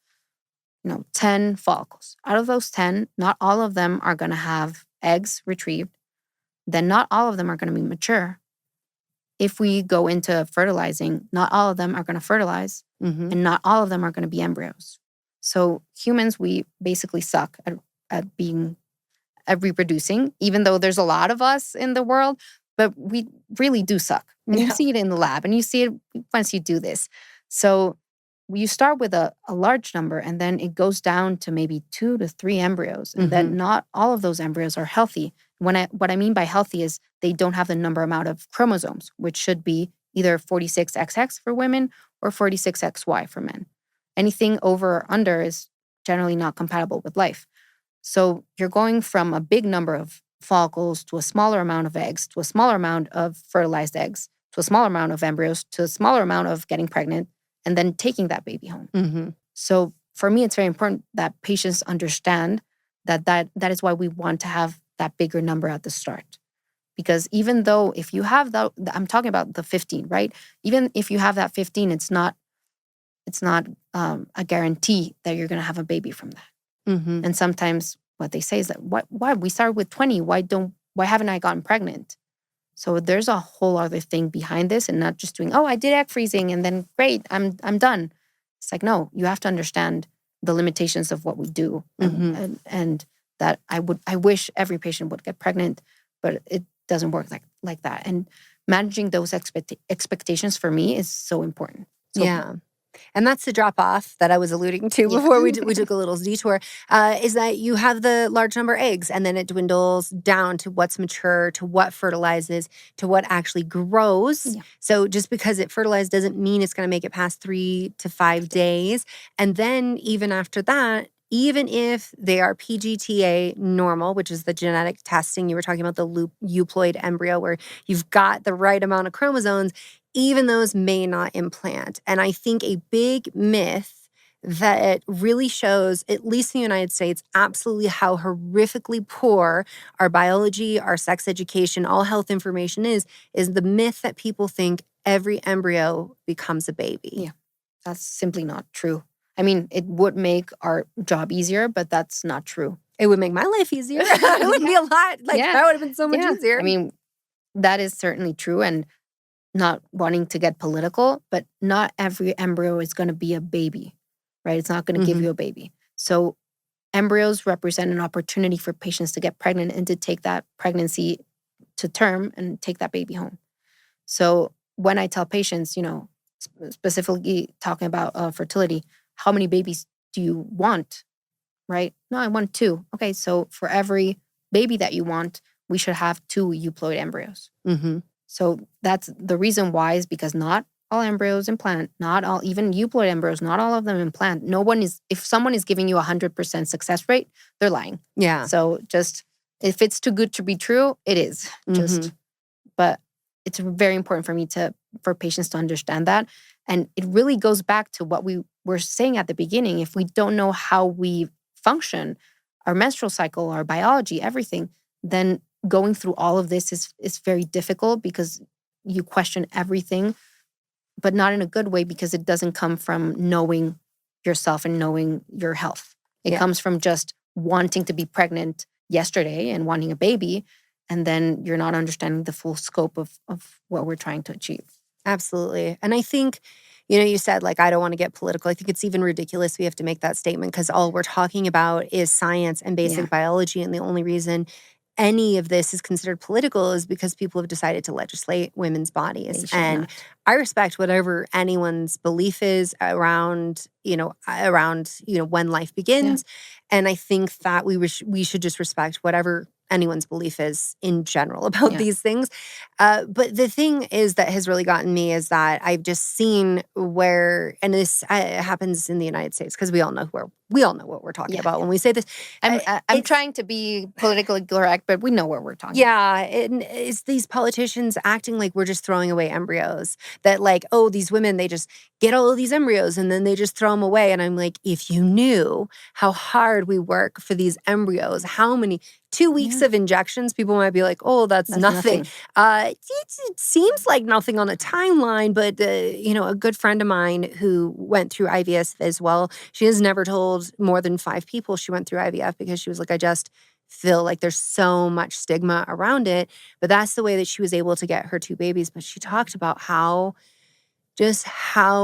Speaker 1: 10 follicles. Out of those 10, not all of them are going to have eggs retrieved. Then not all of them are going to be mature. If we go into fertilizing, not all of them are going to fertilize, and not all of them are going to be embryos. So humans, we basically suck at reproducing, even though there's a lot of us in the world, but we really do suck. And you see it in the lab, and you see it once you do this. So you start with a large number, and then it goes down to maybe 2 to 3 embryos, and then not all of those embryos are healthy. What I mean by healthy is they don't have the amount of chromosomes, which should be either 46XX for women or 46XY for men. Anything over or under is generally not compatible with life. So you're going from a big number of follicles to a smaller amount of eggs, to a smaller amount of fertilized eggs, to a smaller amount of embryos, to a smaller amount of getting pregnant, and then taking that baby home. So for me, it's very important that patients understand that is why we want to have that bigger number at the start. Because even though if you have I'm talking about the 15, right? Even if you have that 15, it's not a guarantee that you're going to have a baby from that. And sometimes what they say is that why we started with 20? Why haven't I gotten pregnant? So there's a whole other thing behind this, and not just doing, I did egg freezing and then great, I'm done. It's like, no, you have to understand the limitations of what we do, and that I wish every patient would get pregnant, but it doesn't work like that. And managing those expectations for me is so important. So,
Speaker 5: and that's the drop off that I was alluding to before we took a little detour, is that you have the large number of eggs and then it dwindles down to what's mature, to what fertilizes, to what actually grows. Yeah. So just because it fertilized doesn't mean it's going to make it past 3 to 5 days. And then even after that, even if they are PGTA normal, which is the genetic testing, you were talking about the euploid embryo where you've got the right amount of chromosomes, even those may not implant. And I think a big myth that really shows, at least in the United States, absolutely how horrifically poor our biology, our sex education, all health information is the myth that people think every embryo becomes a baby.
Speaker 1: Yeah, that's simply not true. I mean, it would make our job easier, but that's not true.
Speaker 5: It would make my life easier. It would be a lot. That would have been so much easier.
Speaker 1: I mean, that is certainly true. And not wanting to get political, but not every embryo is going to be a baby, right? It's not going to give you a baby. So embryos represent an opportunity for patients to get pregnant and to take that pregnancy to term and take that baby home. So when I tell patients, specifically talking about fertility, how many babies do you want, right? No, I want 2. Okay, so for every baby that you want, we should have 2 euploid embryos. So that's the reason why, is because not all embryos implant, not all, even euploid embryos, not all of them implant. If someone is giving you 100% success rate, they're lying.
Speaker 5: Yeah.
Speaker 1: So just, if it's too good to be true, it is. But it's very important for me for patients to understand that. And it really goes back to what we were saying at the beginning. If we don't know how we function, our menstrual cycle, our biology, everything, then going through all of this is very difficult because you question everything, but not in a good way because it doesn't come from knowing yourself and knowing your health. It comes from just wanting to be pregnant yesterday and wanting a baby, and then you're not understanding the full scope of what we're trying to achieve.
Speaker 5: Absolutely. And I think, you said, like, I don't want to get political. I think it's even ridiculous we have to make that statement because all we're talking about is science and basic biology. And the only reason any of this is considered political is because people have decided to legislate women's bodies. And I respect whatever anyone's belief is around when life begins. And I think that we should just respect whatever anyone's belief is in general about these things. But the thing is that has really gotten me is that I've just seen where, and this happens in the United States because we all know what we're talking about when we say this.
Speaker 1: I'm trying to be politically correct, but we know what we're talking about.
Speaker 5: Yeah, it's these politicians acting like we're just throwing away embryos. That like, oh, these women, they just get all of these embryos and then they just throw them away. And I'm like, if you knew how hard we work for these embryos, how many 2 weeks of injections, people might be like, oh, that's nothing. It seems like nothing on a timeline, but a good friend of mine who went through IVF as well, she has never told more than 5 people she went through IVF because she was like, I just feel like there's so much stigma around it. But that's the way that she was able to get her 2 babies. But she talked about how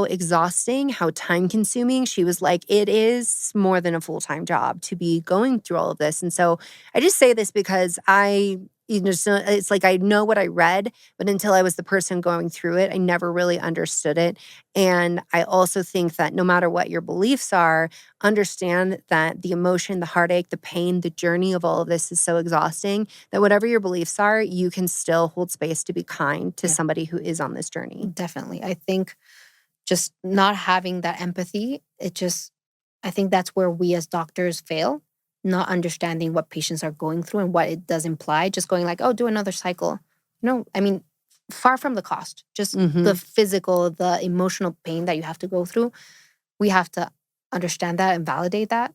Speaker 5: exhausting, how time consuming. She was like, it is more than a full-time job to be going through all of this. And so I just say this because it's like I know what I read, but until I was the person going through it, I never really understood it. And I also think that no matter what your beliefs are, understand that the emotion, the heartache, the pain, the journey of all of this is so exhausting that whatever your beliefs are, you can still hold space to be kind to somebody who is on this journey.
Speaker 1: Definitely. I think just not having that empathy, I think that's where we as doctors fail. Not understanding what patients are going through and what it does imply, just going like, oh, do another cycle. No, I mean, far from the cost, just the physical, the emotional pain that you have to go through. We have to understand that and validate that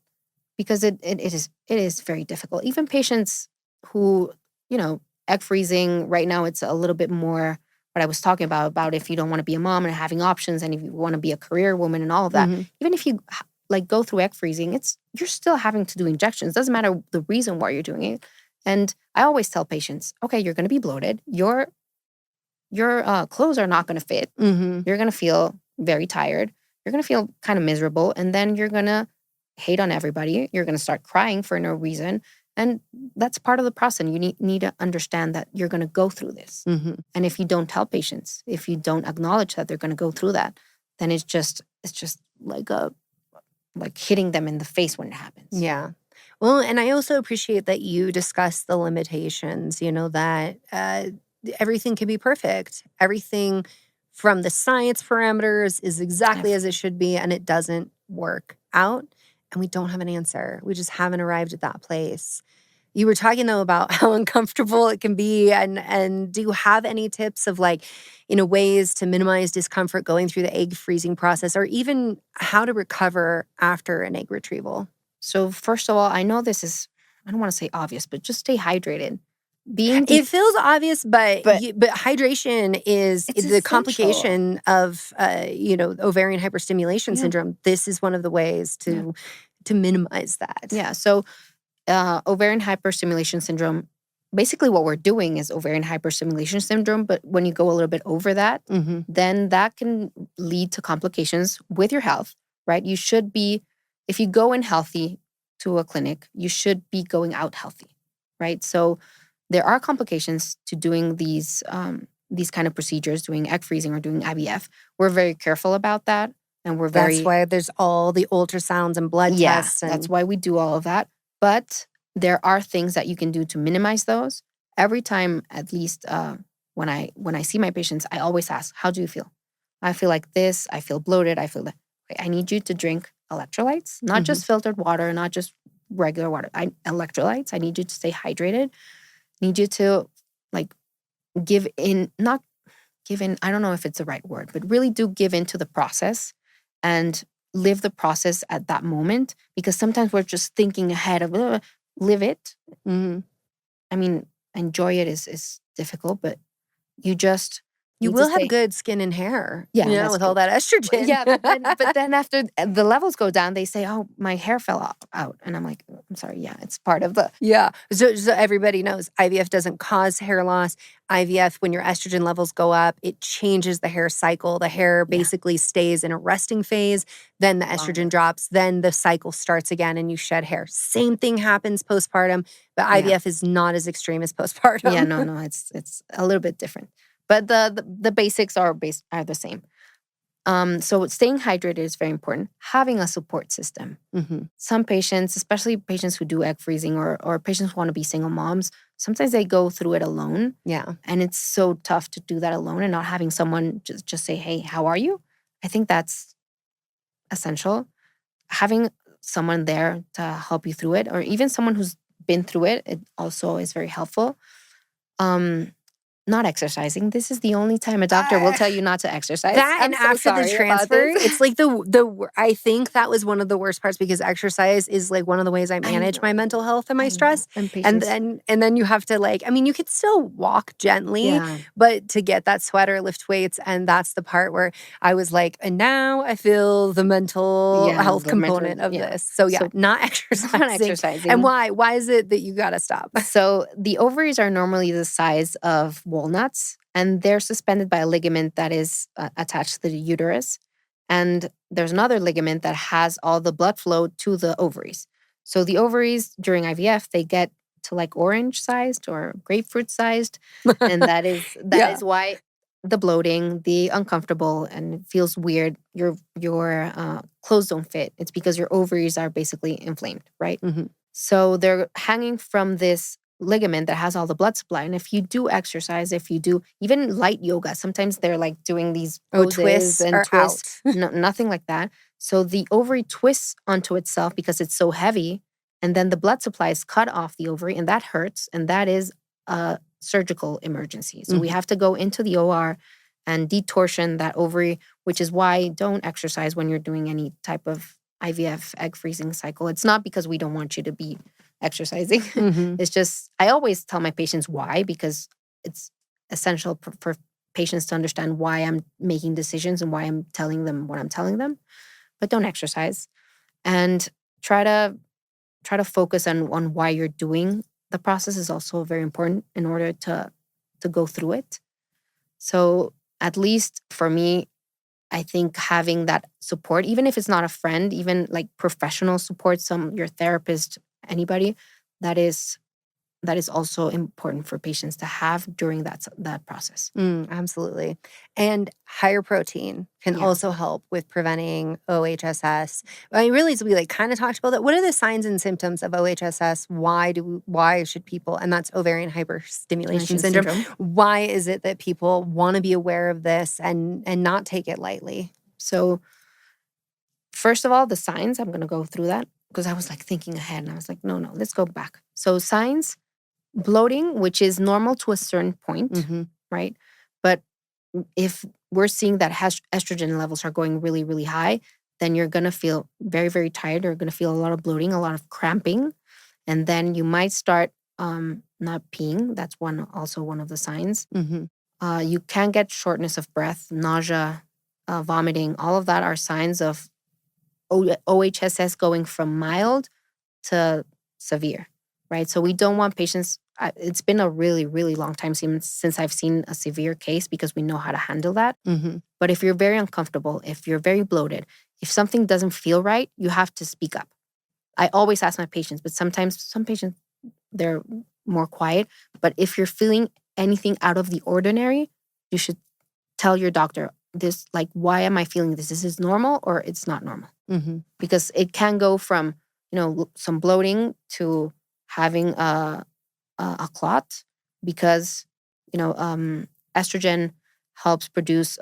Speaker 1: because it is very difficult. Even patients who, egg freezing, right now it's a little bit more what I was talking about if you don't want to be a mom and having options and if you want to be a career woman and all of that. Even if you go through egg freezing, you're still having to do injections. Doesn't matter the reason why you're doing it. And I always tell patients, okay, you're going to be bloated. Your clothes are not going to fit. You're going to feel very tired. You're going to feel kind of miserable. And then you're going to hate on everybody. You're going to start crying for no reason. And that's part of the process. You need to understand that you're going to go through this. And if you don't tell patients, if you don't acknowledge that they're going to go through that, then it's just like hitting them in the face when it happens.
Speaker 5: Yeah. Well, and I also appreciate that you discuss the limitations, that everything can be perfect. Everything from the science parameters is exactly as it should be, and it doesn't work out. And we don't have an answer. We just haven't arrived at that place. You were talking, though, about how uncomfortable it can be. And do you have any tips of ways to minimize discomfort going through the egg freezing process or even how to recover after an egg retrieval?
Speaker 1: So first of all, I know this is, I don't want to say obvious, but just stay hydrated.
Speaker 5: It feels obvious, but hydration is the complication of, ovarian hyperstimulation syndrome. This is one of the ways to minimize that.
Speaker 1: Yeah. So ovarian hyperstimulation syndrome, basically what we're doing is ovarian hyperstimulation syndrome, but when you go a little bit over that, then that can lead to complications with your health, right? You should be, if you go in healthy to a clinic, you should be going out healthy, right? So there are complications to doing these kind of procedures, doing egg freezing or doing IVF. We're very careful about that. And
Speaker 5: that's why there's all the ultrasounds and blood tests.
Speaker 1: That's why we do all of that. But there are things that you can do to minimize those. Every time, at least when I see my patients, I always ask, how do you feel? I feel like this. I feel bloated. I feel that. Okay, I need you to drink electrolytes, not just filtered water, not just regular water. Electrolytes. I need you to stay hydrated. I need you to give in, not give in. I don't know if it's the right word, but really do give in to the process and live the process at that moment, because sometimes we're just thinking ahead of live it.
Speaker 5: Mm-hmm.
Speaker 1: I mean, enjoy it is difficult, but you just
Speaker 5: You
Speaker 1: need to
Speaker 5: will have
Speaker 1: stay.
Speaker 5: good skin and hair,
Speaker 1: Yeah, that's
Speaker 5: with all
Speaker 1: true.
Speaker 5: that estrogen.
Speaker 1: Yeah, but then after the levels go down, they say, "Oh, my hair fell out," and I'm like, "I'm sorry. Yeah, it's part of the."
Speaker 5: Yeah. So everybody knows IVF doesn't cause hair loss. IVF, when your estrogen levels go up, it changes the hair cycle. The hair
Speaker 1: Yeah.
Speaker 5: basically stays in a resting phase. Then the estrogen
Speaker 1: Longer.
Speaker 5: drops. Then the cycle starts again and you shed hair. Same thing happens postpartum, but
Speaker 1: Yeah.
Speaker 5: IVF is not as extreme as postpartum.
Speaker 1: Yeah, no, it's a little bit different, but the basics are the same. So staying hydrated is very important. Having a support system.
Speaker 5: Mm-hmm.
Speaker 1: Some patients, especially patients who do egg freezing or patients who want to be single moms, sometimes they go through it alone.
Speaker 5: Yeah.
Speaker 1: And it's so tough to do that alone and not having someone just say, "Hey, how are you?" I think that's essential. Having someone there to help you through it, or even someone who's been through it, it also is very helpful. Not exercising. This is the only time a doctor will tell you not to exercise.
Speaker 5: That
Speaker 1: I'm
Speaker 5: and
Speaker 1: so
Speaker 5: after the
Speaker 1: sorry about
Speaker 5: transfer,
Speaker 1: this.
Speaker 5: it's like I think that was one of the worst parts because exercise is like one of the ways I manage my mental health and my
Speaker 1: I
Speaker 5: stress.
Speaker 1: know. And
Speaker 5: And
Speaker 1: patients.
Speaker 5: then you have to you could still walk gently,
Speaker 1: Yeah.
Speaker 5: but to get that sweat or lift weights, and that's the part where I was like, and now I feel the mental
Speaker 1: Yeah,
Speaker 5: health
Speaker 1: the mental,
Speaker 5: component of
Speaker 1: yeah.
Speaker 5: this. So yeah,
Speaker 1: So
Speaker 5: not exercising.
Speaker 1: not exercising.
Speaker 5: And why? Why is it that you gotta stop?
Speaker 1: So the ovaries are normally the size of walnuts, and they're suspended by a ligament that is attached to the uterus. And there's another ligament that has all the blood flow to the ovaries. So the ovaries during IVF, they get to like orange sized or grapefruit sized. And that is
Speaker 5: Yeah.
Speaker 1: why the bloating, the uncomfortable, and it feels weird. Your clothes don't fit. It's because your ovaries are basically inflamed, right?
Speaker 5: Mhm.
Speaker 1: So they're hanging from this ligament that has all the blood supply. And if you do exercise, if you do even light yoga, sometimes they're like doing these poses
Speaker 5: Twists
Speaker 1: and
Speaker 5: are
Speaker 1: twists.
Speaker 5: out.
Speaker 1: No, nothing like that. So the ovary twists onto itself because it's so heavy. And then the blood supply is cut off the ovary, and that hurts. And that is a surgical emergency. So we have to go into the OR and detorsion that ovary, which is why don't exercise when you're doing any type of IVF egg freezing cycle. It's not because we don't want you to be exercising.
Speaker 5: Mhm.
Speaker 1: It's just, I always tell my patients why, because it's essential for patients to understand why I'm making decisions and why I'm telling them what I'm telling them. But don't exercise, and try to focus on why you're doing the process is also very important in order to go through it. So at least for me, I think having that support, even if it's not a friend, even like professional support, your therapist, anybody, that is also important for patients to have during that process.
Speaker 5: Absolutely. And higher protein can
Speaker 1: Yeah.
Speaker 5: also help with preventing OHSS. I really, we kind of talked about that. What are the signs and symptoms of OHSS? Why should people, and that's ovarian hyperstimulation syndrome. Why is it that people want to be aware of this and not take it lightly?
Speaker 1: So first of all, the signs, I'm going to go through that because I was like thinking ahead and I was like, no, let's go back. So signs, bloating, which is normal to a certain point, right? But if we're seeing that estrogen levels are going really, really high, then you're going to feel very, very tired. You're going to feel a lot of bloating, a lot of cramping. And then you might start not peeing. That's also one of the signs. You can get shortness of breath, nausea, vomiting. All of that are signs of OHSS going from mild to severe, right? So we don't want patients. It's been a really, really long time since I've seen a severe case because we know how to handle that. But if you're very uncomfortable, if you're very bloated, if something doesn't feel right, you have to speak up. I always ask my patients, but sometimes some patients, they're more quiet. But if you're feeling anything out of the ordinary, you should tell your doctor this, like, why am I feeling this? Is this normal or it's not normal? Because it can go from, some bloating to having a clot because, estrogen helps produce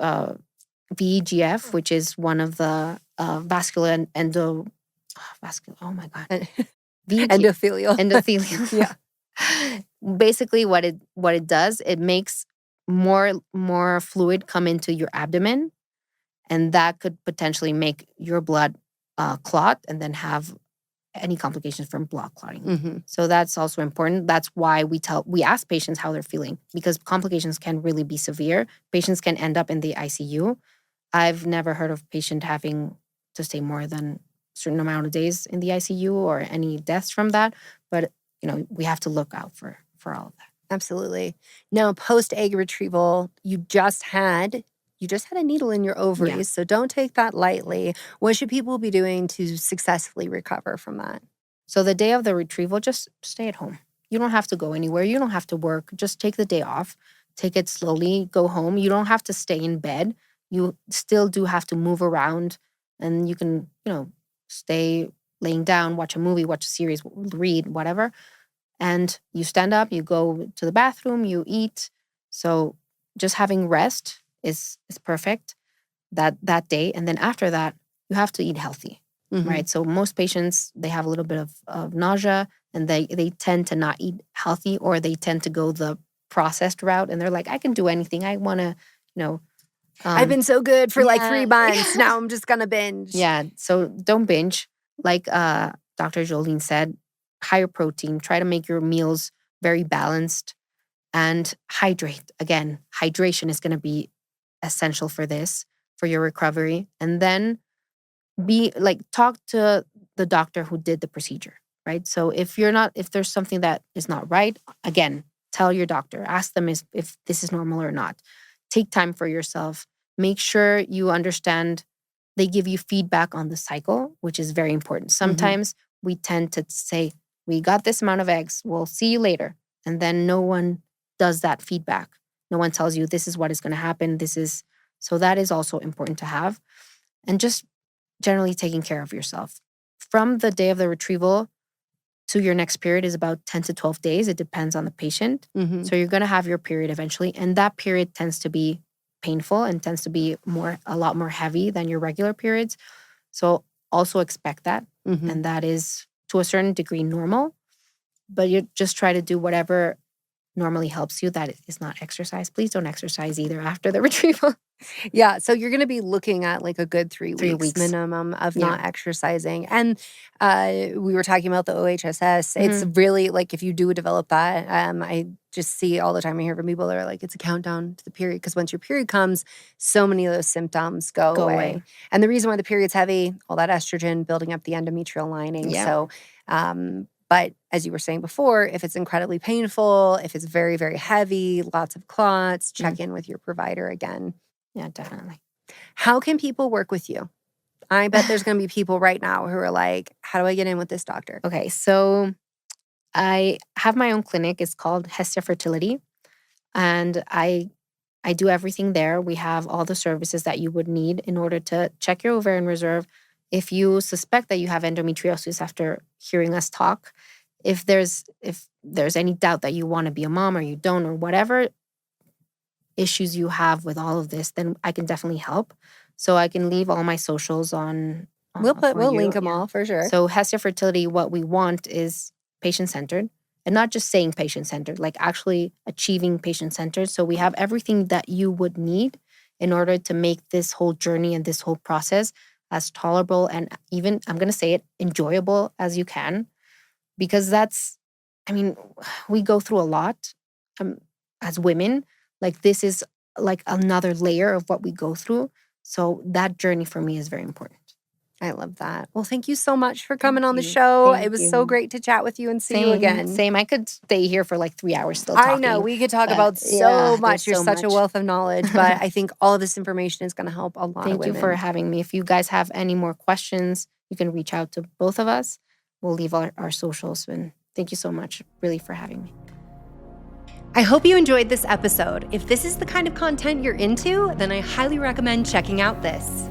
Speaker 1: VEGF, which is one of the vascular oh my God.
Speaker 5: Endothelial.
Speaker 1: Endothelial.
Speaker 5: Yeah.
Speaker 1: Basically what it does, it makes more fluid come into your abdomen, and that could potentially make your blood clot and then have any complications from blood clotting.
Speaker 5: Mm-hmm.
Speaker 1: So that's also important. That's why we ask patients how they're feeling, because complications can really be severe. Patients can end up in the ICU. I've never heard of a patient having to stay more than a certain amount of days in the ICU or any deaths from that. But, we have to look out for all of that.
Speaker 5: Absolutely. Now, post-egg retrieval, you just had a needle in your ovaries,
Speaker 1: Yeah.
Speaker 5: so don't take that lightly. What should people be doing to successfully recover from that?
Speaker 1: So the day of the retrieval, just stay at home. You don't have to go anywhere. You don't have to work. Just take the day off. Take it slowly. Go home. You don't have to stay in bed. You still do have to move around, and you can, stay laying down, watch a movie, watch a series, read, whatever. And you stand up, you go to the bathroom, you eat. So just having rest is perfect that day. And then after that, you have to eat healthy, right? So most patients, they have a little bit of nausea, and they tend to not eat healthy, or they tend to go the processed route. And they're like, I can do anything. I want to,
Speaker 5: I've been so good for like 3
Speaker 1: yeah.
Speaker 5: months. Now I'm just gonna binge.
Speaker 1: Yeah. So don't binge. Like Dr. Jolene said, higher protein. Try to make your meals very balanced and hydrate. Again, hydration is going to be essential for this, for your recovery. And then talk to the doctor who did the procedure, right? So if there's something that is not right, again, tell your doctor. Ask them if this is normal or not. Take time for yourself. Make sure you understand. They give you feedback on the cycle, which is very important. Sometimes we tend to say, we got this amount of eggs, we'll see you later. And then no one does that feedback. No one tells you this is what is going to happen. So that is also important to have. And just generally taking care of yourself. From the day of the retrieval to your next period is about 10 to 12 days. It depends on the patient. So you're going to have your period eventually. And that period tends to be painful and tends to be a lot more heavy than your regular periods. So also expect that. And that is to a certain degree normal, but you just try to do whatever normally helps you. That is not exercise. Please don't exercise either after the retrieval.
Speaker 5: Yeah, so you're going to be looking at like a good 3
Speaker 1: 3
Speaker 5: weeks
Speaker 1: weeks.
Speaker 5: minimum of not exercising. And we were talking about the OHSS. It's
Speaker 1: Mm-hmm.
Speaker 5: really like if you do develop that, I just see all the time, I hear from people that are like, it's a countdown to the period. Because once your period comes, so many of those symptoms go away. And the reason why the period's heavy, all that estrogen building up the endometrial lining.
Speaker 1: Yeah.
Speaker 5: So, but as you were saying before, if it's incredibly painful, if it's very, very heavy, lots of clots, check in with your provider again.
Speaker 1: Yeah, definitely.
Speaker 5: How can people work with you? I bet there's going to be people right now who are like, how do I get in with this doctor?
Speaker 1: Okay, so I have my own clinic. It's called Hestia Fertility. And I do everything there. We have all the services that you would need in order to check your ovarian reserve. If you suspect that you have endometriosis after hearing us talk, if there's any doubt that you want to be a mom or you don't, or whatever issues you have with all of this, then I can definitely help. So I can leave all my socials on.
Speaker 5: We'll
Speaker 1: for you.
Speaker 5: link them
Speaker 1: Yeah.
Speaker 5: all for sure.
Speaker 1: So Hestia Fertility, what we want is patient-centered, and not just saying patient-centered, like actually achieving patient-centered. So we have everything that you would need in order to make this whole journey and this whole process as tolerable and even, I'm going to say it, enjoyable as you can. Because we go through a lot as women. Like this is like another layer of what we go through. So that journey for me is very important.
Speaker 5: I love that. Well, thank you so much for coming on the show. It was so great to chat with you and see you again.
Speaker 1: Same. I could stay here for like 3 hours still talking.
Speaker 5: I know. We could talk about so
Speaker 1: yeah,
Speaker 5: much. You're
Speaker 1: so
Speaker 5: such a
Speaker 1: much.
Speaker 5: wealth of knowledge, but I think all of this information is going to help a lot of women.
Speaker 1: Thank you for having me. If you guys have any more questions, you can reach out to both of us. We'll leave our socials. And thank you so much, really, for having me.
Speaker 5: I hope you enjoyed this episode. If this is the kind of content you're into, then I highly recommend checking out this.